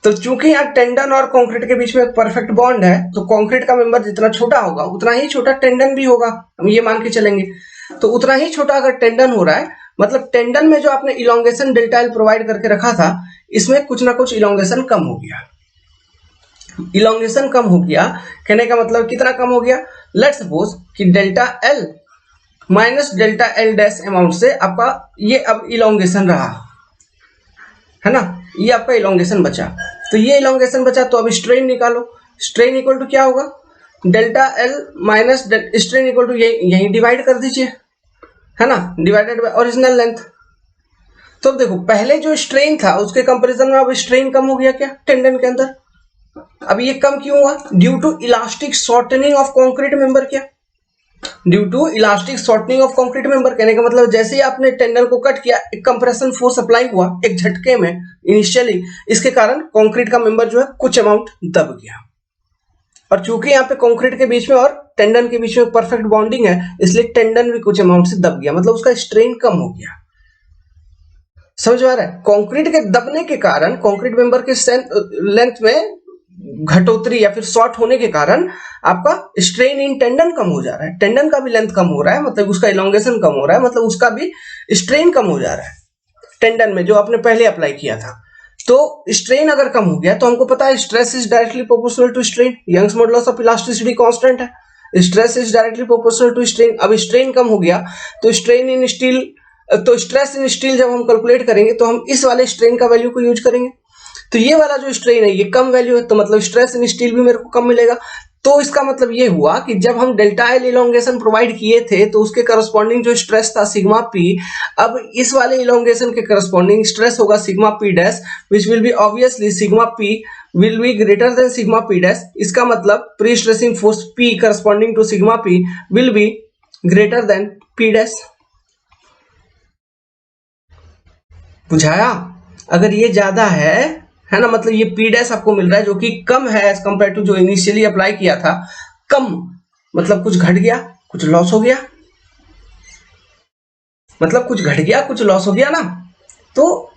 A: तो चूंकि यहाँ टेंडन और कंक्रीट के बीच में एक परफेक्ट बॉन्ड है, तो कंक्रीट का मेंबर जितना छोटा होगा उतना ही छोटा टेंडन भी होगा, हम ये मान के चलेंगे। तो उतना ही छोटा अगर टेंडन हो रहा है, मतलब टेंडन में जो आपने इलोंगेशन डेल्टा एल प्रोवाइड करके रखा था, इसमें कुछ ना कुछ इलोंगेशन कम हो गया। इलोंगेशन कम हो गया कहने का मतलब कितना कम हो गया, लेट्स सपोज कि delta L minus delta L dash amount से आपका ये अब इलोंगेशन रहा, है ना, ये आपका इलोंगेशन बचा। तो ये इलोंगेशन बचा, तो अब स्ट्रेन निकालो। स्ट्रेन इक्वल टू क्या होगा, delta L minus strain equal to यही डिवाइड कर दीजिए, है ना, डिवाइडेड बाय ओरिजिनल लेंथ। तो देखो पहले जो स्ट्रेन था उसके कंपैरिजन में अब स्ट्रेन कम हो गया क्या टेंडन के अंदर। अब ये कम क्यों हुआ, due to elastic shortening of concrete member. क्या, due to elastic shortening of concrete member, कहने का मतलब जैसे ही आपने टेंडन को कट किया, एक कंप्रेशन फोर्स अप्लाई हुआ एक झटके में इनिशियली, इसके कारण कंक्रीट का मेंबर जो है कुछ अमाउंट दब गया। और चूंकि यहाँ पे कंक्रीट के बीच में और टेंडन के बीच में परफेक्ट बॉन्डिंग है, इसलिए टेंडन भी कुछ अमाउंट से दब गया, मतलब उसका स्ट्रेन कम हो गया। समझ आ रहा है? कंक्रीट के दबने के कारण कंक्रीट मेंबर के लेंथ में घटोतरी या फिर शॉर्ट होने के कारण आपका स्ट्रेन इन टेंडन कम हो जा रहा है, टेंडन का भी लेंथ कम हो रहा है, मतलब उसका इलोंगेशन कम हो रहा है, मतलब उसका भी स्ट्रेन कम हो जा रहा है टेंडन में जो आपने पहले अप्लाई किया था। तो स्ट्रेन अगर कम हो गया, तो हमको पता है stress is directly proportional to strain, Young's modulus of elasticity constant है, stress is directly proportional to strain. अब स्ट्रेन कम हो गया तो स्ट्रेस इन स्टील जब हम कैलकुलेट करेंगे तो हम इस वाले स्ट्रेन का वैल्यू को यूज करेंगे, तो ये वाला जो स्ट्रेन है ये कम वैल्यू है, तो मतलब स्ट्रेस इन स्टील भी मेरे को कम मिलेगा। तो इसका मतलब ये हुआ कि जब हम डेल्टा एल इलोंगेशन प्रोवाइड किए थे तो उसके करस्पॉन्डिंग जो स्ट्रेस था सिग्मा पी, अब इस वाले इलोंगेशन के करस्पॉन्डिंग स्ट्रेस होगा sigma P dash, which will be obviously sigma P will be greater than sigma P dash. इसका मतलब prestressing force P corresponding to sigma P will be greater than P dash. बुझाया? अगर ये ज्यादा है ना, मतलब ये पी डैश आपको मिल रहा है जो कि कम है एज कंपेयर टू जो इनिशियली अप्लाई किया था, कम मतलब कुछ घट गया कुछ लॉस हो गया, मतलब कुछ घट गया कुछ लॉस हो गया ना। तो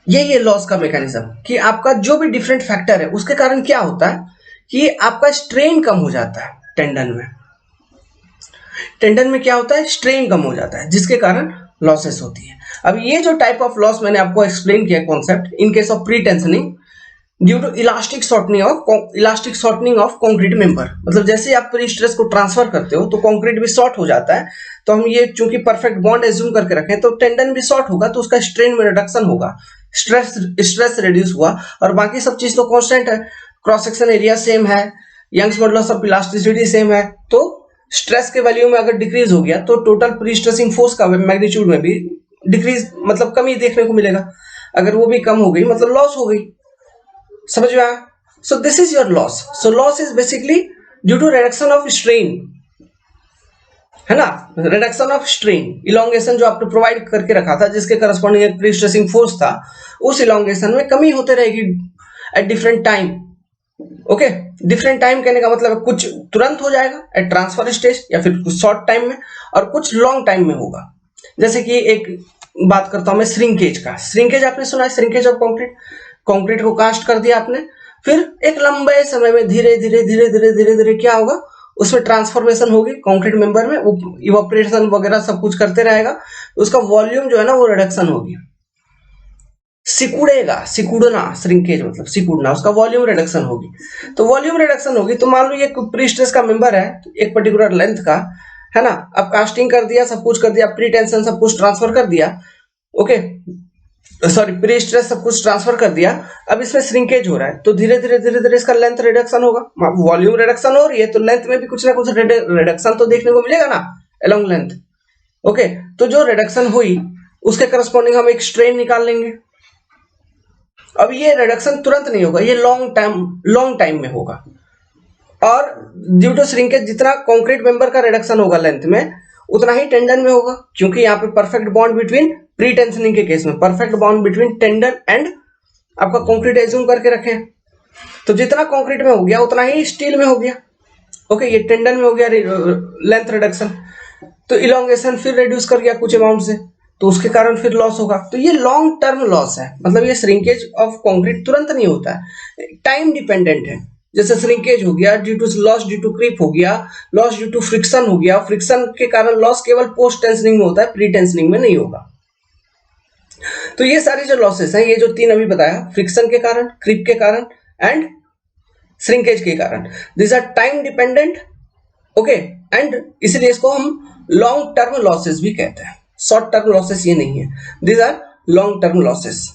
A: ये लॉस का मैकेनिज्म कि आपका जो भी डिफरेंट फैक्टर है उसके कारण क्या होता है कि आपका स्ट्रेन कम हो जाता है टेंडन में। टेंडन में क्या होता है, स्ट्रेन कम हो जाता है जिसके कारण लॉसेस होती है। अब ये जो टाइप ऑफ लॉस मैंने आपको एक्सप्लेन किया concept, in case of pre tensioning due to elastic shortening of concrete member, मतलब जैसे आप प्री स्ट्रेस को ट्रांसफर करते हो तो कंक्रीट भी शॉर्ट हो जाता है। तो हम ये चूंकि परफेक्ट बॉन्ड एज्यूम करके रखें तो टेंडन भी शॉर्ट होगा तो उसका स्ट्रेन में रिडक्शन होगा, स्ट्रेस रिड्यूस हुआ, और बाकी सब चीज तो कांस्टेंट है, क्रॉस सेक्शन एरिया सेम है, Young's modulus of elasticity same है। तो स्ट्रेस के वैल्यू में अगर डिक्रीज हो गया तो टोटल प्री स्ट्रेसिंग फोर्स का मैग्नीट्यूड में भी डिक्रीज मतलब कमी देखने को मिलेगा। अगर वो भी कम हो गई मतलब लॉस हो गई। समझ में आया? So this is your loss. So loss is basically due to reduction of strain, है ना, रिडक्शन ऑफ स्ट्रेन। इलोंगेशन जो आपने प्रोवाइड करके रखा था जिसके करस्पॉन्डिंग एक प्री स्ट्रेसिंग फोर्स था, उस इलोंगेशन में कमी होते रहेगी at different time. Okay, different time कहने का मतलब कुछ तुरंत हो जाएगा एट ट्रांसफर स्टेज या फिर कुछ शॉर्ट टाइम में, और कुछ लॉन्ग टाइम में होगा। जैसे कि एक बात करता हूं मैं श्रिंकेज का। श्रिंकेज आपने सुना है, श्रिंकेज ऑफ कंक्रीट। कंक्रीट को कास्ट कर दिया आपने, फिर एक लंबे समय में धीरे धीरे धीरे धीरे धीरे धीरे क्या होगा, उसमें ट्रांसफॉर्मेशन होगी कंक्रीट मेंबर में, इवोपरेशन वगैरह सब कुछ करते रहेगा, उसका वॉल्यूम जो है ना वो रिडक्शन होगी, सिकुड़ेगा, सिकुड़ना, श्रिंकेज मतलब सिकुड़ना, उसका वॉल्यूम रिडक्शन होगी। तो वॉल्यूम रिडक्शन होगी तो मान लो ये प्री स्ट्रेस का मेंबर है एक पर्टिकुलर लेंथ का, है ना, अब कास्टिंग कर दिया, सब कुछ कर दिया, प्री टेंशन सब कुछ ट्रांसफर कर दिया, ओके सॉरी प्री स्ट्रेस सब कुछ ट्रांसफर कर दिया, अब इसमें श्रिंकेज हो रहा है तो धीरे धीरे धीरे धीरे इसका लेंथ रिडक्शन होगा। वॉल्यूम रिडक्शन हो रही है तो लेंथ में भी कुछ ना कुछ रिडक्शन तो देखने को मिलेगा ना अलोंग लेंथ। ओके, तो जो रिडक्शन हुई उसके करस्पॉन्डिंग हम एक स्ट्रेन निकाल लेंगे। अब ये रिडक्शन तुरंत नहीं होगा, ये लॉन्ग टाइम में होगा, और ड्यू टू श्रिंकेज जितना कंक्रीट मेंबर का रिडक्शन होगा लेंथ में उतना ही टेंडन में होगा, क्योंकि यहाँ पे perfect bond between pre tensioning के केस में perfect bond between tendon and आपका कंक्रीट एज्यूम करके रखें, तो जितना कंक्रीट में हो गया उतना ही स्टील में हो गया। ओके, ये टेंडन में हो गया लेंथ रिडक्शन, तो इलोंगेशन फिर रिड्यूस कर गया कुछ अमाउंट से, तो उसके कारण फिर लॉस होगा। तो ये लॉन्ग टर्म लॉस है, मतलब ये श्रिंकेज ऑफ कंक्रीट तुरंत नहीं होता है, टाइम डिपेंडेंट है। जैसे श्रिंकेज हो गया due to loss due to creep हो गया, लॉस ड्यू टू फ्रिक्शन हो गया, फ्रिक्शन के कारण लॉस केवल पोस्ट टेंशनिंग में होता है, प्री टेंशनिंग में नहीं होगा। तो ये सारी जो लॉसेस हैं, ये जो तीन अभी बताया, फ्रिक्शन के कारण, क्रीप के कारण एंड श्रिंकेज के कारण, this are time dependent. Okay, and इसलिए इसको हम लॉन्ग टर्म लॉसेस भी कहते हैं, शॉर्ट टर्म लॉसेस ये नहीं है, this are long term losses.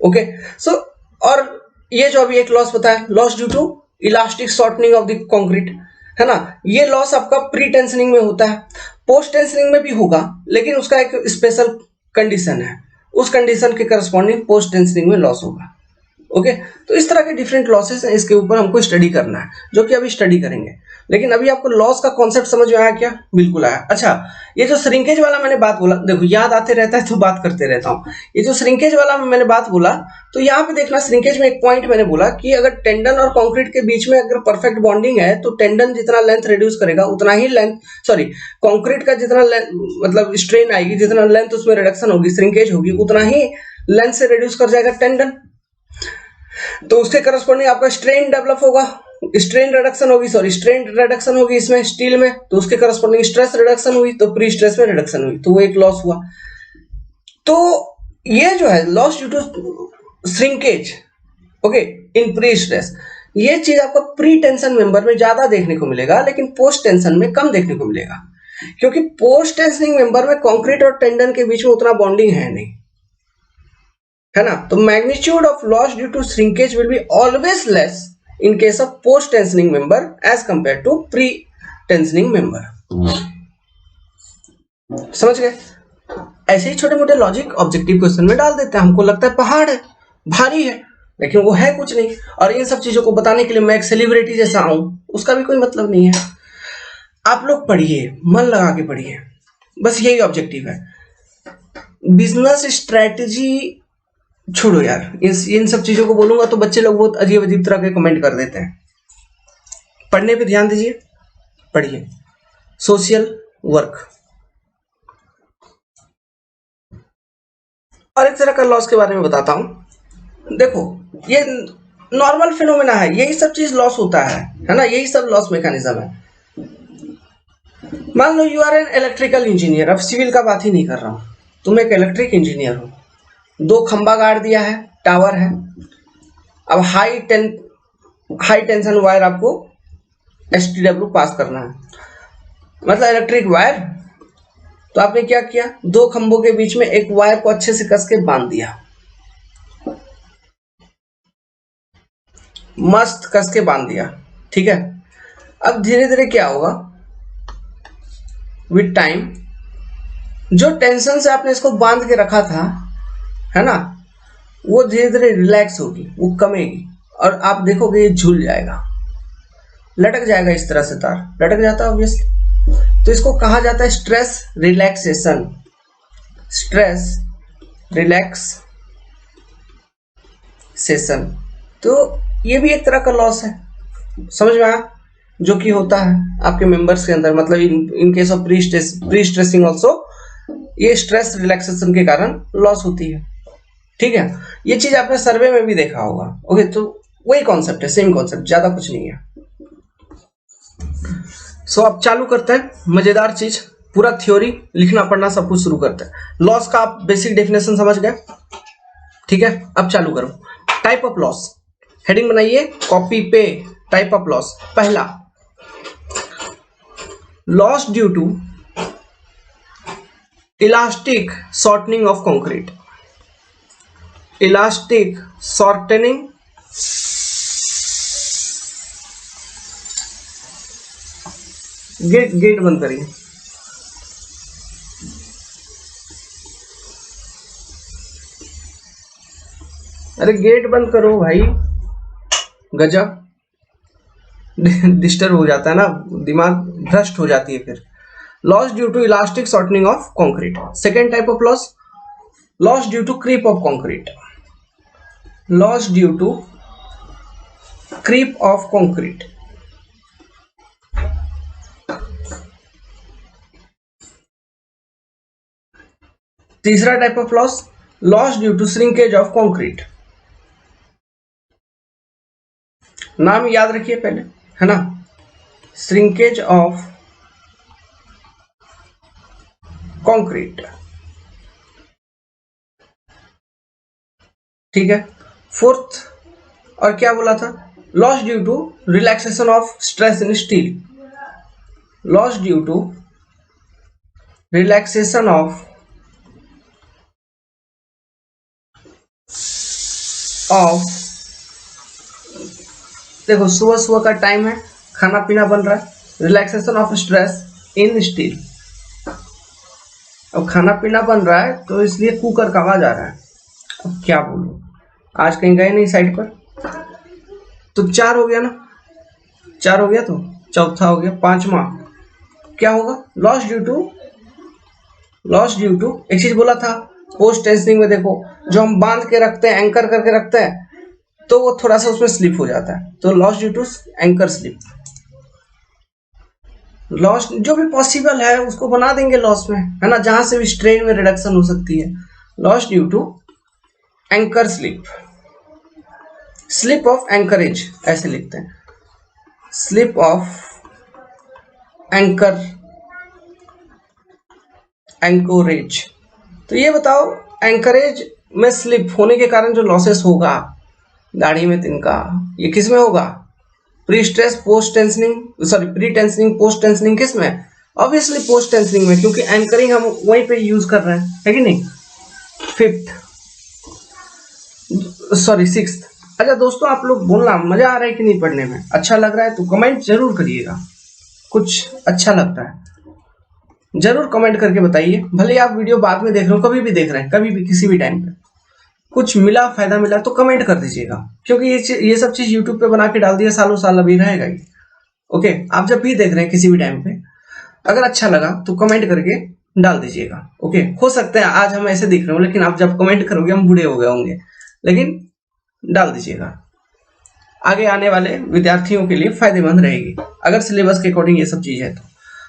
A: Okay, so और ये जो अभी एक लॉस बताया, loss due to elastic shortening of the concrete, है ना, ये लॉस आपका प्री टेंशनिंग में होता है, पोस्ट टेंशनिंग में भी होगा, लेकिन उसका एक स्पेशल कंडीशन है, उस कंडीशन के करस्पॉन्डिंग पोस्ट टेंशनिंग में लॉस होगा। ओके, तो इस तरह के डिफरेंट लॉसेस हैं, इसके ऊपर हमको स्टडी करना है, जो कि अभी स्टडी करेंगे। लेकिन अभी आपको लॉस का कॉन्सेप्ट समझ में आया क्या? बिल्कुल आया। अच्छा, ये जो श्रिंकेज वाला मैंने बात बोला, देखो याद आते रहता है तो बात करते रहता हूँ। ये जो श्रिंकेज वाला मैंने बात बोला, तो यहाँ पे देखना, श्रिंकेज में एक पॉइंट मैंने बोला कि अगर टेंडन और कंक्रीट के बीच में अगर परफेक्ट बॉन्डिंग है तो टेंडन जितना लेंथ रिड्यूस करेगा उतना ही कंक्रीट का जितना मतलब स्ट्रेन आएगी, जितना लेंथ उसमें रिडक्शन होगी, श्रिंकेज होगी, उतना ही लेंथ से रिड्यूस कर जाएगा टेंडन, तो उसके करस्पॉन्डिंग आपका स्ट्रेन डेवलप होगा, स्ट्रेन रिडक्शन होगी इसमें स्टील में, तो उसके करस्पॉन्डिंग स्ट्रेस रिडक्शन हुई, तो प्री स्ट्रेस में रिडक्शन हुई, तो वो एक लॉस हुआ। तो ये जो है loss due to shrinkage, okay, in pre stress, ये चीज आपको प्री टेंशन मेंबर में ज्यादा देखने को मिलेगा, लेकिन पोस्ट टेंशन में कम देखने को मिलेगा, क्योंकि पोस्ट टेंशनिंग मेंबर में कंक्रीट और टेंडन के बीच में उतना बॉन्डिंग है नहीं। है ना। तो magnitude of loss due to shrinkage will be always less in case of post tensioning member as compare to pre tensioning member. समझ गए। ऐसे ही छोटे मोटे लॉजिक ऑब्जेक्टिव क्वेश्चन में डाल देते हैं। हमको लगता है पहाड़ है, भारी है, लेकिन वो है कुछ नहीं। और इन सब चीजों को बताने के लिए मैं एक सेलिब्रिटी जैसा आऊं, उसका भी कोई मतलब नहीं है। आप लोग पढ़िए, मन लगा के पढ़िए, बस यही ऑब्जेक्टिव है। बिजनेस स्ट्रेटेजी छोड़ो यार, इन सब चीजों को बोलूंगा तो बच्चे लोग बहुत अजीब अजीब तरह के कमेंट कर देते हैं। पढ़ने पे ध्यान दीजिए, पढ़िए। सोशल वर्क और एक तरह का लॉस के बारे में बताता हूं। देखो, ये नॉर्मल फिनोमेना है, यही सब चीज लॉस होता है ना, यही सब लॉस मैकेनिज्म है। मान लो you are an electrical engineer, अब सिविल का बात ही नहीं कर रहा हूं, तुम एक इलेक्ट्रिक इंजीनियर हो, 2 खंबा गाड़ दिया है, टावर है। अब हाई टेंशन वायर आपको STW पास करना है, मतलब इलेक्ट्रिक वायर। तो आपने क्या किया, 2 खंभों के बीच में एक वायर को अच्छे से कस के बांध दिया, मस्त कस के बांध दिया, ठीक है। अब धीरे धीरे क्या होगा, विद टाइम जो टेंशन से आपने इसको बांध के रखा था, है ना, वो धीरे धीरे रिलैक्स होगी, वो कमेगी, और आप देखोगे ये झूल जाएगा, लटक जाएगा। इस तरह से तार लटक जाता है ऑब्वियसली। तो इसको कहा जाता है स्ट्रेस रिलैक्सेशन। स्ट्रेस रिलैक्सेशन, तो ये भी एक तरह का लॉस है, समझ में आया, जो कि होता है आपके मेंबर्स के अंदर। मतलब इन case of pre stressing also ये स्ट्रेस रिलैक्सेशन के कारण लॉस होती है, ठीक है। ये चीज आपने सर्वे में भी देखा होगा। ओके, तो वही कॉन्सेप्ट है, सेम कॉन्सेप्ट, ज्यादा कुछ नहीं है। सो अब चालू करते हैं मजेदार चीज, पूरा थ्योरी लिखना पढ़ना सब कुछ शुरू करते हैं। लॉस का आप बेसिक डेफिनेशन समझ गए, ठीक है। अब चालू करो। टाइप ऑफ लॉस, हेडिंग बनाइए कॉपी पे। टाइप ऑफ लॉस, पहला loss due to elastic shortening of concrete. Elastic shortening gate बंद करिए। अरे गेट बंद करो भाई, गजब डिस्टर्ब हो जाता है ना, दिमाग भ्रष्ट हो जाती है फिर। Loss due to elastic shortening of concrete. Second type of loss, loss due to creep of concrete. Loss due to creep of concrete. तीसरा type of loss, loss due to shrinkage of concrete. नाम याद रखिए पहले, है ना, shrinkage of concrete, ठीक है। Fourth और क्या बोला था, loss due to relaxation of stress in steel. Loss due to relaxation of देखो सुबह सुबह का टाइम है, खाना पीना बन रहा है, relaxation of stress in steel. अब खाना पीना बन रहा है तो इसलिए कुकर का आवाज आ रहा है। अब क्या बोलूं, आज कहीं गए नहीं साइड पर, तो 4 हो गया ना, 4 हो गया, तो चौथा हो गया, 5वां क्या होगा, लॉस ड्यू टू एक चीज बोला था पोस्ट टेंशनिंग में, देखो जो हम बांध के रखते हैं, एंकर करके रखते हैं, तो वो थोड़ा सा उसमें स्लिप हो जाता है, तो loss due to anchor slip. Loss जो भी पॉसिबल है उसको बना देंगे लॉस में, है ना, जहां से भी स्ट्रेन में रिडक्शन हो सकती है। Loss due to anchor slip, slip of anchorage ऐसे लिखते हैं, स्लिप ऑफ एंकरेज। तो ये बताओ, एंकरेज में स्लिप होने के कारण जो लॉसेस होगा गाड़ी में तिनका, ये किस में होगा, प्री टेंशनिंग पोस्ट टेंशनिंग किस में, ऑब्वियसली पोस्ट टेंशनिंग में, क्योंकि एंकरिंग हम वहीं पे यूज कर रहे हैं, है कि नहीं। Fifth, sorry sixth. अच्छा दोस्तों, आप लोग बोलना मजा आ रहा है कि नहीं पढ़ने में, अच्छा लग रहा है तो कमेंट जरूर करिएगा, कुछ अच्छा लगता है जरूर कमेंट करके बताइए। भले आप वीडियो बाद में देख रहे हो, कभी भी देख रहे हैं, कभी भी किसी भी टाइम पे कुछ मिला, फायदा मिला तो कमेंट कर दीजिएगा, क्योंकि ये सब चीज यूट्यूब पे बना के डाल दिया, सालों साल अभी रहेगा ये। ओके, आप जब भी देख रहे हैं किसी भी टाइम पे, अगर अच्छा लगा तो कमेंट करके डाल दीजिएगा। ओके, हो सकता है आज हम ऐसे दिख रहे हो, लेकिन आप जब कमेंट करोगे हम बूढ़े हो गए होंगे, लेकिन डाल दीजिएगा, आगे आने वाले विद्यार्थियों के लिए फायदेमंद रहेगी अगर सिलेबस के अकॉर्डिंग ये सब चीज है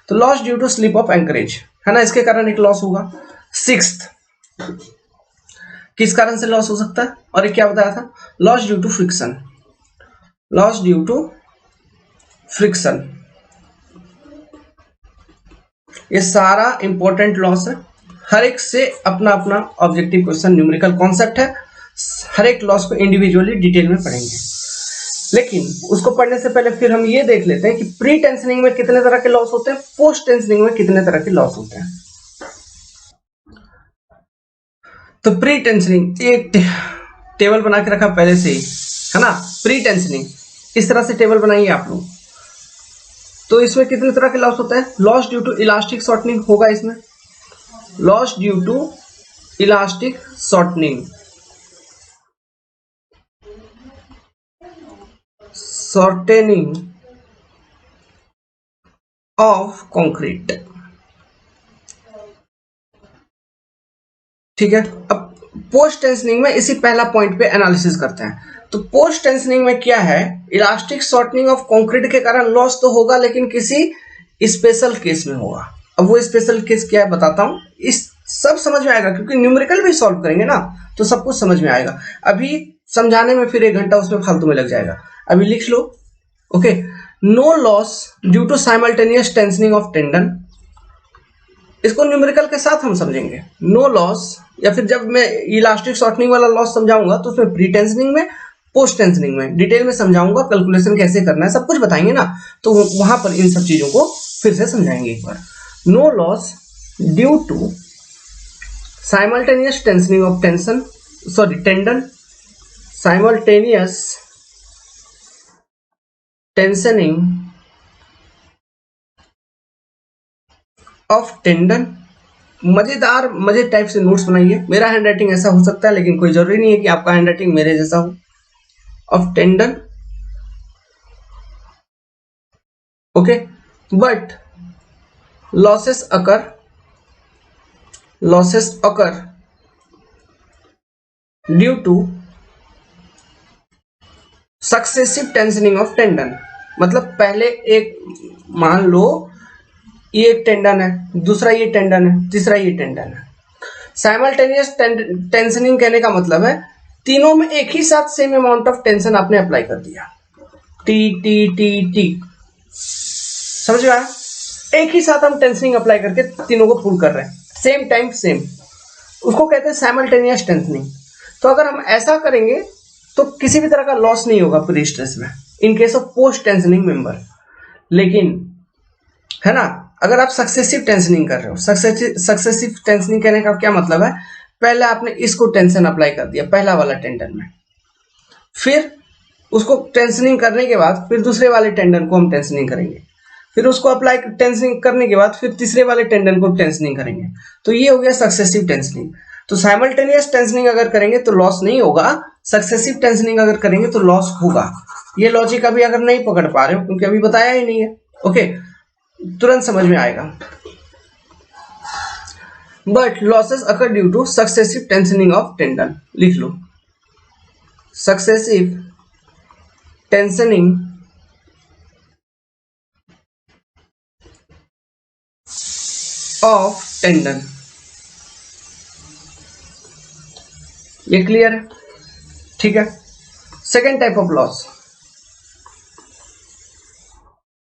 A: तो loss due to slip of anchorage है ना, इसके कारण एक लॉस होगा। सिक्स्थ, किस कारण से लॉस हो सकता है, और ये क्या बताया था, loss due to friction, loss due to friction, ये सारा इंपॉर्टेंट लॉस है। हर एक से अपना अपना ऑब्जेक्टिव क्वेश्चन न्यूमेरिकल कॉन्सेप्ट है, हर एक लॉस को इंडिविजुअली डिटेल में पढ़ेंगे। लेकिन उसको पढ़ने से पहले फिर हम ये देख लेते हैं कि प्री टेंशनिंग में कितने तरह के लॉस होते हैं, पोस्ट टेंशनिंग में कितने तरह के लॉस होते हैं। तो प्री टेंशनिंग एक टेबल बना के रखा पहले से ही है ना, प्री टेंशनिंग इस तरह से टेबल बनाइए आप लोग। तो इसमें कितने तरह के लॉस होते हैं, loss due to elastic shortening होगा इसमें, loss due to elastic shortening, shortening of concrete. ठीक है, अब पोस्ट टेंशनिंग में इसी पहला पॉइंट पे एनालिसिस करते हैं। तो पोस्ट टेंशनिंग में क्या है, इलास्टिक शॉर्टनिंग ऑफ कंक्रीट के कारण लॉस तो होगा, लेकिन किसी स्पेशल केस में होगा। अब वो स्पेशल केस क्या है बताता हूं, इस सब समझ में आएगा, क्योंकि न्यूमेरिकल भी सॉल्व करेंगे ना तो सब कुछ समझ में आएगा। अभी समझाने में फिर 1 घंटा उसमें फालतू में लग जाएगा, अभी लिख लो। Okay, no loss due to simultaneous tensioning of tendon, इसको न्यूमेरिकल के साथ हम समझेंगे। नो लॉस, या फिर जब मैं इलास्टिक शॉर्टनिंग वाला लॉस समझाऊंगा तो उसमें प्री टेंशनिंग में, पोस्ट टेंशनिंग में डिटेल में समझाऊंगा, कैलकुलेशन कैसे करना है सब कुछ बताएंगे ना, तो वहां पर इन सब चीजों को फिर से समझाएंगे एक बार। No loss due to simultaneous tensioning of tendon, simultaneous tensioning of tendon. मजेदार मजे टाइप से नोट्स बनाइए, मेरा हैंडराइटिंग ऐसा हो सकता है लेकिन कोई जरूरी नहीं है कि आपका हैंडराइटिंग मेरे जैसा हो। Of tendon, okay, but losses occur due to successive tensioning of tendon. मतलब पहले एक, मान लो ये एक टेंडन है, दूसरा ये टेंडन है, तीसरा ये टेंडन है। साइमल्टेनियस टेंशनिंग कहने का मतलब है तीनों में एक ही साथ सेम अमाउंट ऑफ टेंशन आपने अप्लाई कर दिया, टी टी टी टी, समझ में आया, एक ही साथ हम टेंशनिंग अप्लाई करके तीनों को पुल कर रहे हैं, सेम टाइम सेम, उसको कहते हैं साइमल्टेनियस टेंशनिंग। तो अगर हम ऐसा करेंगे तो किसी भी तरह का लॉस नहीं होगा प्री स्ट्रेस में, इन case of post tensioning member. लेकिन है ना, अगर आप सक्सेसिव टेंशनिंग कर रहे हो, सक्सेसिव टेंशनिंग कहने का क्या मतलब है, पहले आपने इसको टेंशन अप्लाई कर दिया पहला वाला टेंडन में, फिर उसको टेंशनिंग करने के बाद फिर दूसरे वाले टेंडन को हम टेंशनिंग करेंगे, फिर उसको अप्लाई टेंशनिंग करने के बाद फिर तीसरे वाले टेंडन को टेंशनिंग करेंगे, तो ये हो गया सक्सेसिव टेंशनिंग। तो साइमल्टेनियस टेंशनिंग अगर करेंगे तो लॉस नहीं होगा, सक्सेसिव टेंशनिंग अगर करेंगे तो लॉस होगा। ये लॉजिक अभी अगर नहीं पकड़ पा रहे हो क्योंकि अभी बताया ही नहीं है, ओके, तुरंत समझ में आएगा। But losses occur due to successive tensioning of tendon, लिख लो, सक्सेसिव टेंशनिंग ऑफ टेंडन। ये क्लियर है, ठीक है। सेकेंड टाइप ऑफ लॉस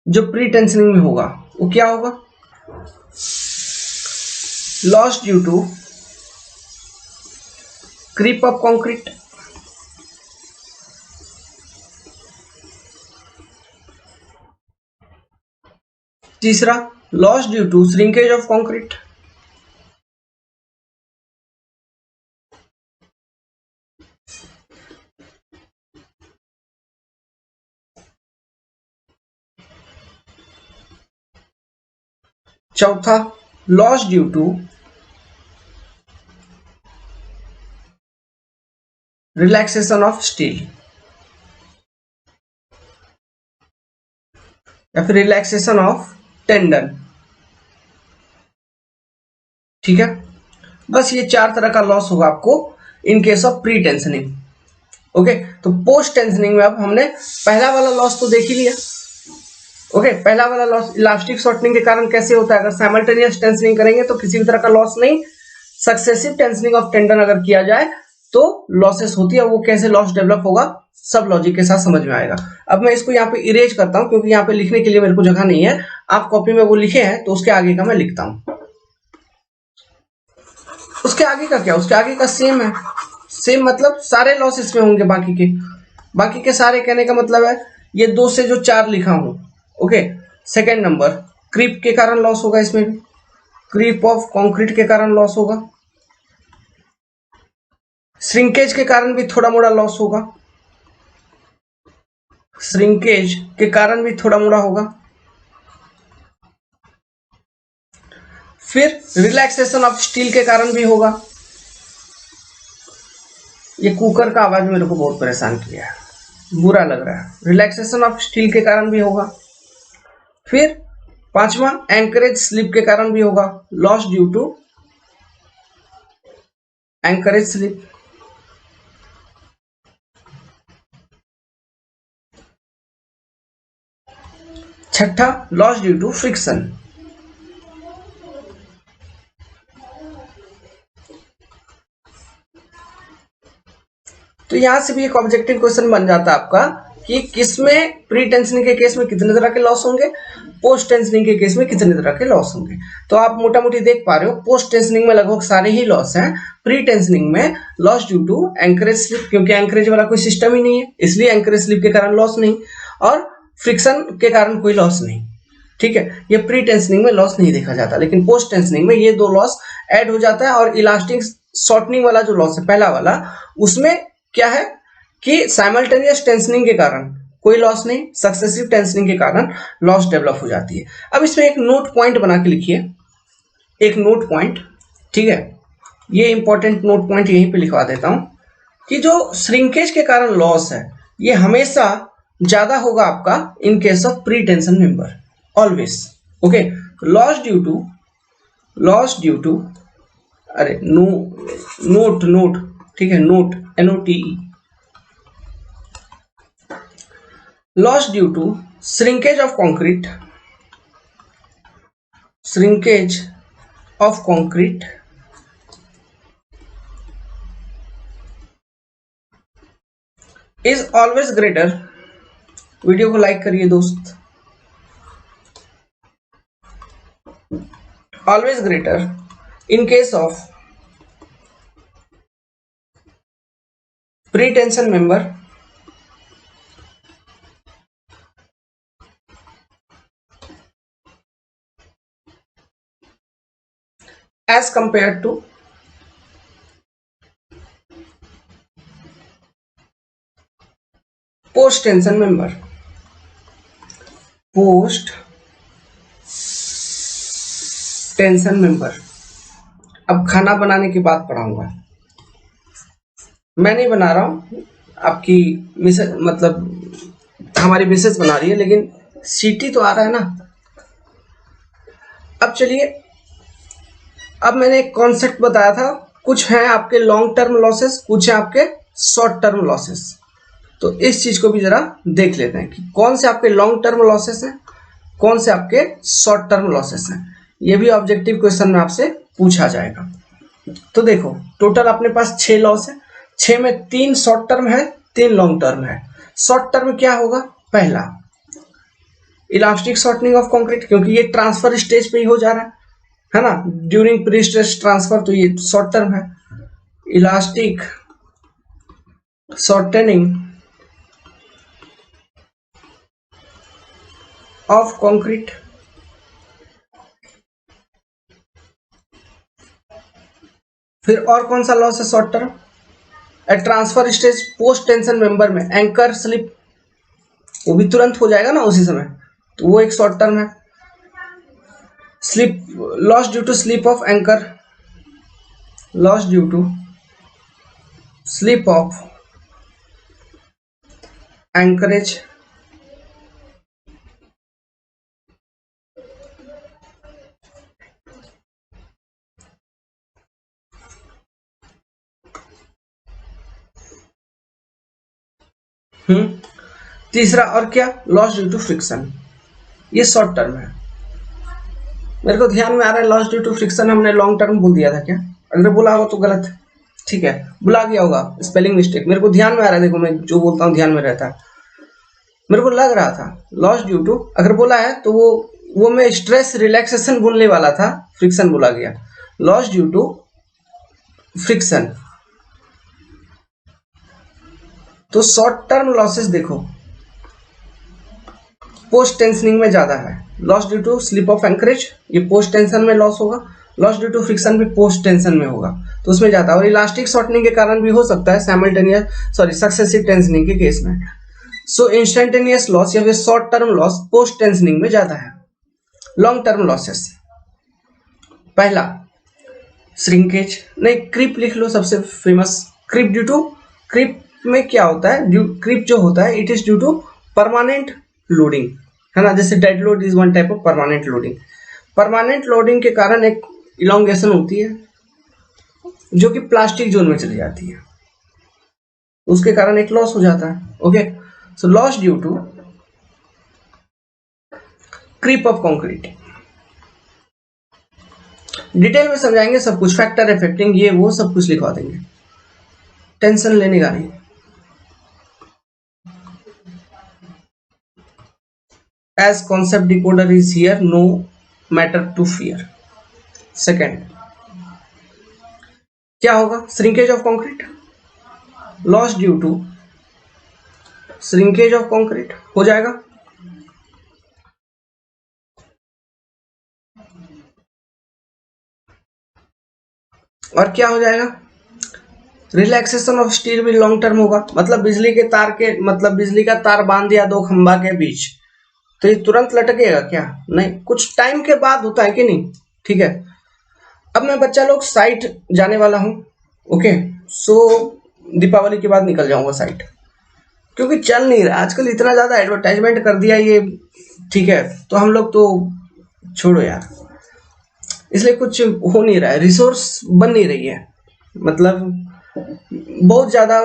A: जो प्री टेंशनिंग में होगा वो क्या होगा, loss due to creep of concrete, तीसरा loss due to shrinkage of concrete, चौथा loss due to relaxation of steel या फिर रिलैक्सेशन ऑफ टेंडन। ठीक है, बस ये 4 तरह का लॉस होगा आपको इन case of pre tensioning. Okay, तो पोस्ट टेंशनिंग में अब हमने पहला वाला लॉस तो देख ही लिया। ओके, पहला वाला लॉस इलास्टिक शॉर्टनिंग के कारण कैसे होता है, अगर साइमल्टेनियस टेंशनिंग करेंगे तो किसी भी तरह का लॉस नहीं, सक्सेसिव टेंशनिंग ऑफ टेंडन अगर किया जाए तो लॉसेस होती है। वो कैसे लॉस डेवलप होगा सब लॉजिक के साथ समझ में आएगा। अब मैं इसको यहाँ पे इरेज करता हूं क्योंकि यहाँ पे लिखने के लिए मेरे को जगह नहीं है। आप कॉपी में वो लिखे हैं तो उसके आगे का मैं लिखता हूं। उसके आगे का क्या, उसके आगे का सेम है। सेम मतलब सारे लॉस इसमें होंगे, बाकी के सारे कहने का मतलब है ये 2 से जो 4 लिखा हूं। ओके, सेकेंड नंबर क्रीप के कारण लॉस होगा, इसमें भी क्रीप ऑफ कंक्रीट के कारण लॉस होगा, श्रिंकेज के कारण भी थोड़ा मोड़ा लॉस होगा, श्रिंकेज के कारण भी थोड़ा मोड़ा होगा, फिर रिलैक्सेशन ऑफ स्टील के कारण भी होगा। ये कुकर का आवाज मेरे को बहुत परेशान किया है, बुरा लग रहा है। रिलैक्सेशन ऑफ स्टील के कारण भी होगा। फिर पांचवा एंकरेज स्लिप के कारण भी होगा, loss due to anchorage slip. छठा लॉस ड्यू टू फ्रिक्शन। तो यहां से भी एक ऑब्जेक्टिव क्वेश्चन बन जाता है आपका कि किसमें प्री टेंशनिंग के केस में कितने तरह के लॉस होंगे, पोस्ट टेंशनिंग के केस में कितने तरह के लॉस होंगे। तो आप मोटा मोटी देख पा रहे हो पोस्ट टेंशनिंग में लगभग सारे ही लॉस हैं। प्री टेंशनिंग में loss due to anchorage slip, क्योंकि एंकरेज वाला कोई सिस्टम ही नहीं है इसलिए एंकरेज स्लिप के कारण लॉस नहीं, और फ्रिक्शन के कारण कोई लॉस नहीं। ठीक है, ये प्री टेंशनिंग में लॉस नहीं देखा जाता, लेकिन पोस्ट टेंशनिंग में ये 2 लॉस ऐड हो जाता है। और इलास्टिक शॉर्टनिंग वाला जो लॉस है पहला वाला, उसमें क्या है कि साइमल्टेनियस टेंशनिंग के कारण कोई लॉस नहीं, सक्सेसिव टेंशनिंग के कारण लॉस डेवलप हो जाती है। अब इसमें एक नोट पॉइंट बना के लिखिए, एक नोट पॉइंट। ठीक है, ये इंपॉर्टेंट नोट पॉइंट यहीं पे लिखवा देता हूं कि जो श्रिंकेज के कारण लॉस है ये हमेशा ज्यादा होगा आपका in case of pre tension member, always. Okay, loss due to अरे नोट ठीक है, note NOTE, loss due to shrinkage of concrete is always greater. Video को लाइक करिए दोस्त। Always greater in case of pre-tension member as compared to post-tension member। post-tension member। अब खाना बनाने की बात पढ़ाऊंगा, मैं नहीं बना रहा हूं, आपकी मिसेज मतलब हमारी मिसेज बना रही है, लेकिन सीटी तो आ रहा है ना। अब चलिए, अब मैंने एक कॉन्सेप्ट बताया था, कुछ है आपके लॉन्ग टर्म लॉसेस, कुछ है आपके शॉर्ट टर्म लॉसेस। तो इस चीज को भी जरा देख लेते हैं कि कौन से आपके लॉन्ग टर्म लॉसेस हैं, कौन से आपके शॉर्ट टर्म लॉसेस हैं। ये भी ऑब्जेक्टिव क्वेश्चन में आपसे पूछा जाएगा। तो देखो, टोटल अपने पास 6 लॉस है, 6 में 3 शॉर्ट टर्म है, 3 लॉन्ग टर्म है। शॉर्ट टर्म क्या होगा, पहला इलास्टिक शॉर्टनिंग ऑफ कंक्रीट, क्योंकि ये ट्रांसफर स्टेज पे ही हो जा रहा है ना, ड्यूरिंग प्री स्ट्रेस ट्रांसफर, तो ये शॉर्ट टर्म है। इलास्टिक शॉर्टनिंग ऑफ कंक्रीट, फिर और कौन सा लॉस है short term, transfer stage post tension member में एंकर स्लिप, वो भी तुरंत हो जाएगा ना उसी समय, तो वो एक शॉर्ट टर्म है। Slip, loss due to slip of anchor, loss due to slip of anchorage, तीसरा और क्या, लॉस ड्यू टू फ्रिक्शन, ये शॉर्ट टर्म है। मेरे को ध्यान में आ रहा है लॉस ड्यू टू फ्रिक्शन हमने लॉन्ग टर्म बोल दिया था क्या, अगर बोला होगा तो गलत है, ठीक है, बुला गया होगा, स्पेलिंग मिस्टेक, मेरे को ध्यान में आ रहा है, देखो मैं जो बोलता हूँ ध्यान में रहता है, मेरे को लग रहा था लॉस ड्यू टू अगर बोला है तो वो मैं स्ट्रेस रिलैक्सेशन बोलने वाला था, फ्रिक्शन बोला गया, लॉस ड्यू टू फ्रिक्शन। तो शॉर्ट टर्म लॉसेस देखो पोस्ट टेंशनिंग में ज्यादा है, loss due to slip of anchorage ये पोस्ट टेंशन में लॉस होगा, लॉस ड्यू टू फ्रिक्शन भी पोस्ट टेंशन में होगा, तो उसमें ज्यादा, और इलास्टिक शॉर्टनिंग के कारण भी हो सकता है सक्सेसिव टेंशनिंग के केस में। सो इंस्टेंटेनियस लॉस या फिर short term loss post tensioning में ज्यादा है। लॉन्ग टर्म लॉसेस, पहला श्रिंकेज, नहीं क्रीप लिख लो, सबसे famous creep due to, creep में क्या होता है, क्रीप जो होता है it is due to permanent loading, है ना, जैसे dead load is one type of permanent loading. Permanent loading के कारण एक इलोंगेशन होती है जो कि प्लास्टिक जोन में चली जाती है, उसके कारण एक लॉस हो जाता है। Okay, so loss due to creep of concrete, detail में समझाएंगे सब कुछ, फैक्टर इफेक्टिंग ये वो सब कुछ लिखवा देंगे, टेंशन लेने का नहीं। As concept decoder is here, no matter to fear. Second, क्या होगा, shrinkage of concrete, loss due to shrinkage of concrete हो जाएगा। और क्या हो जाएगा, रिलैक्सेशन ऑफ स्टील भी लॉन्ग टर्म होगा, मतलब बिजली के तार के, मतलब बिजली का तार बांध दिया दो खंभा के बीच तो ये तुरंत लटकेगा क्या, नहीं, कुछ टाइम के बाद होता है कि नहीं, ठीक है। अब मैं बच्चा लोग साइट जाने वाला हूं, ओके, सो दीपावली के बाद निकल जाऊंगा साइट, क्योंकि चल नहीं रहा आजकल, इतना ज्यादा एडवर्टाइजमेंट कर दिया ये, ठीक है, तो हम लोग तो छोड़ो यार, इसलिए कुछ हो नहीं रहा है, रिसोर्स बन नहीं रही है, मतलब बहुत ज्यादा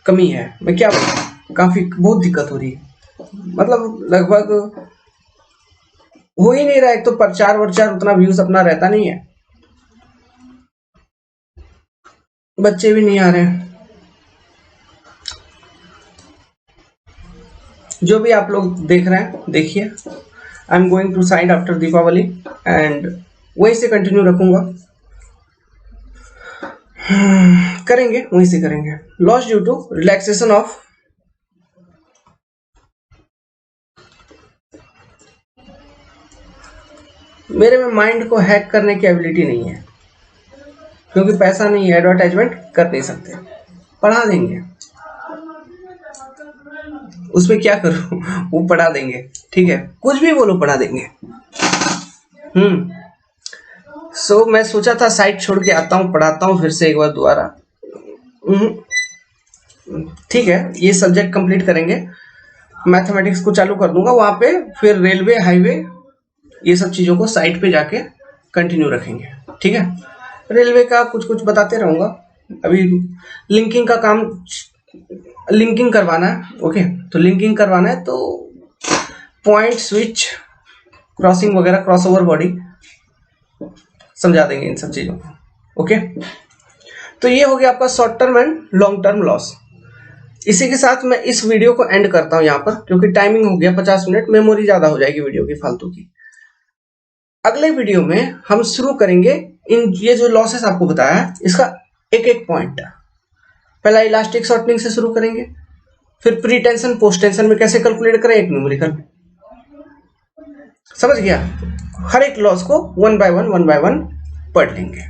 A: कमी है, मैं क्या बताऊं, काफी बहुत दिक्कत हो रही है, मतलब लगभग हो ही नहीं रहा है, एक तो प्रचार वर्चार उतना व्यूज अपना रहता नहीं है, बच्चे भी नहीं आ रहे हैं, जो भी आप लोग देख रहे हैं देखिए, I am going to side after Deepavali and वहीं से कंटिन्यू रखूंगा, करेंगे वहीं से करेंगे। Loss due to relaxation of, मेरे में माइंड को हैक करने की एबिलिटी नहीं है, क्योंकि पैसा नहीं है, एडवर्टाइजमेंट कर नहीं सकते, पढ़ा देंगे, उसमें क्या करूं वो पढ़ा देंगे, ठीक है, कुछ भी बोलो पढ़ा देंगे। सो मैं सोचा था साइट छोड़ के आता हूं, पढ़ाता हूं फिर से एक बार दोबारा, ठीक है, ये सब्जेक्ट कंप्लीट करेंगे, मैथमेटिक्स को चालू कर दूंगा वहां पे, फिर रेलवे हाईवे ये सब चीजों को साइट पे जाके कंटिन्यू रखेंगे, ठीक है। रेलवे का कुछ कुछ बताते रहूंगा, अभी लिंकिंग का काम, लिंकिंग करवाना है, ओके, तो लिंकिंग करवाना है तो पॉइंट स्विच क्रॉसिंग वगैरह, क्रॉस ओवर बॉडी समझा देंगे इन सब चीजों को, ओके। तो ये हो गया आपका short term and long term loss. इसी के साथ मैं इस वीडियो को एंड करता हूं यहाँ पर, क्योंकि टाइमिंग हो गया 50 मिनट, मेमोरी ज्यादा हो जाएगी वीडियो की फालतू की। अगले वीडियो में हम शुरू करेंगे इन ये जो लॉसेस आपको बताया है इसका एक एक पॉइंट, पहला इलास्टिक शॉर्टनिंग से शुरू करेंगे, फिर प्री टेंशन पोस्ट टेंशन में कैसे कैलकुलेट करें, एक न्यूमेरिकल, समझ गया, हर एक लॉस को वन बाय वन पढ़ लेंगे,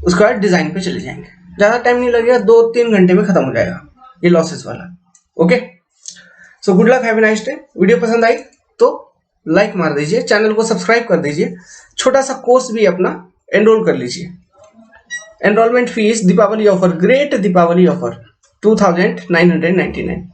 A: उसके बाद डिजाइन पे चले जाएंगे, ज्यादा टाइम नहीं लगेगा, 2-3 घंटे में खत्म हो जाएगा ये लॉसेस वाला, okay. So good luck, have a nice day. Video पसंद आई तो लाइक मार दीजिए, चैनल को सब्सक्राइब कर दीजिए, छोटा सा कोर्स भी अपना एनरोल कर लीजिए। Enrolment fees Deepavali offer, great Deepavali offer 2999।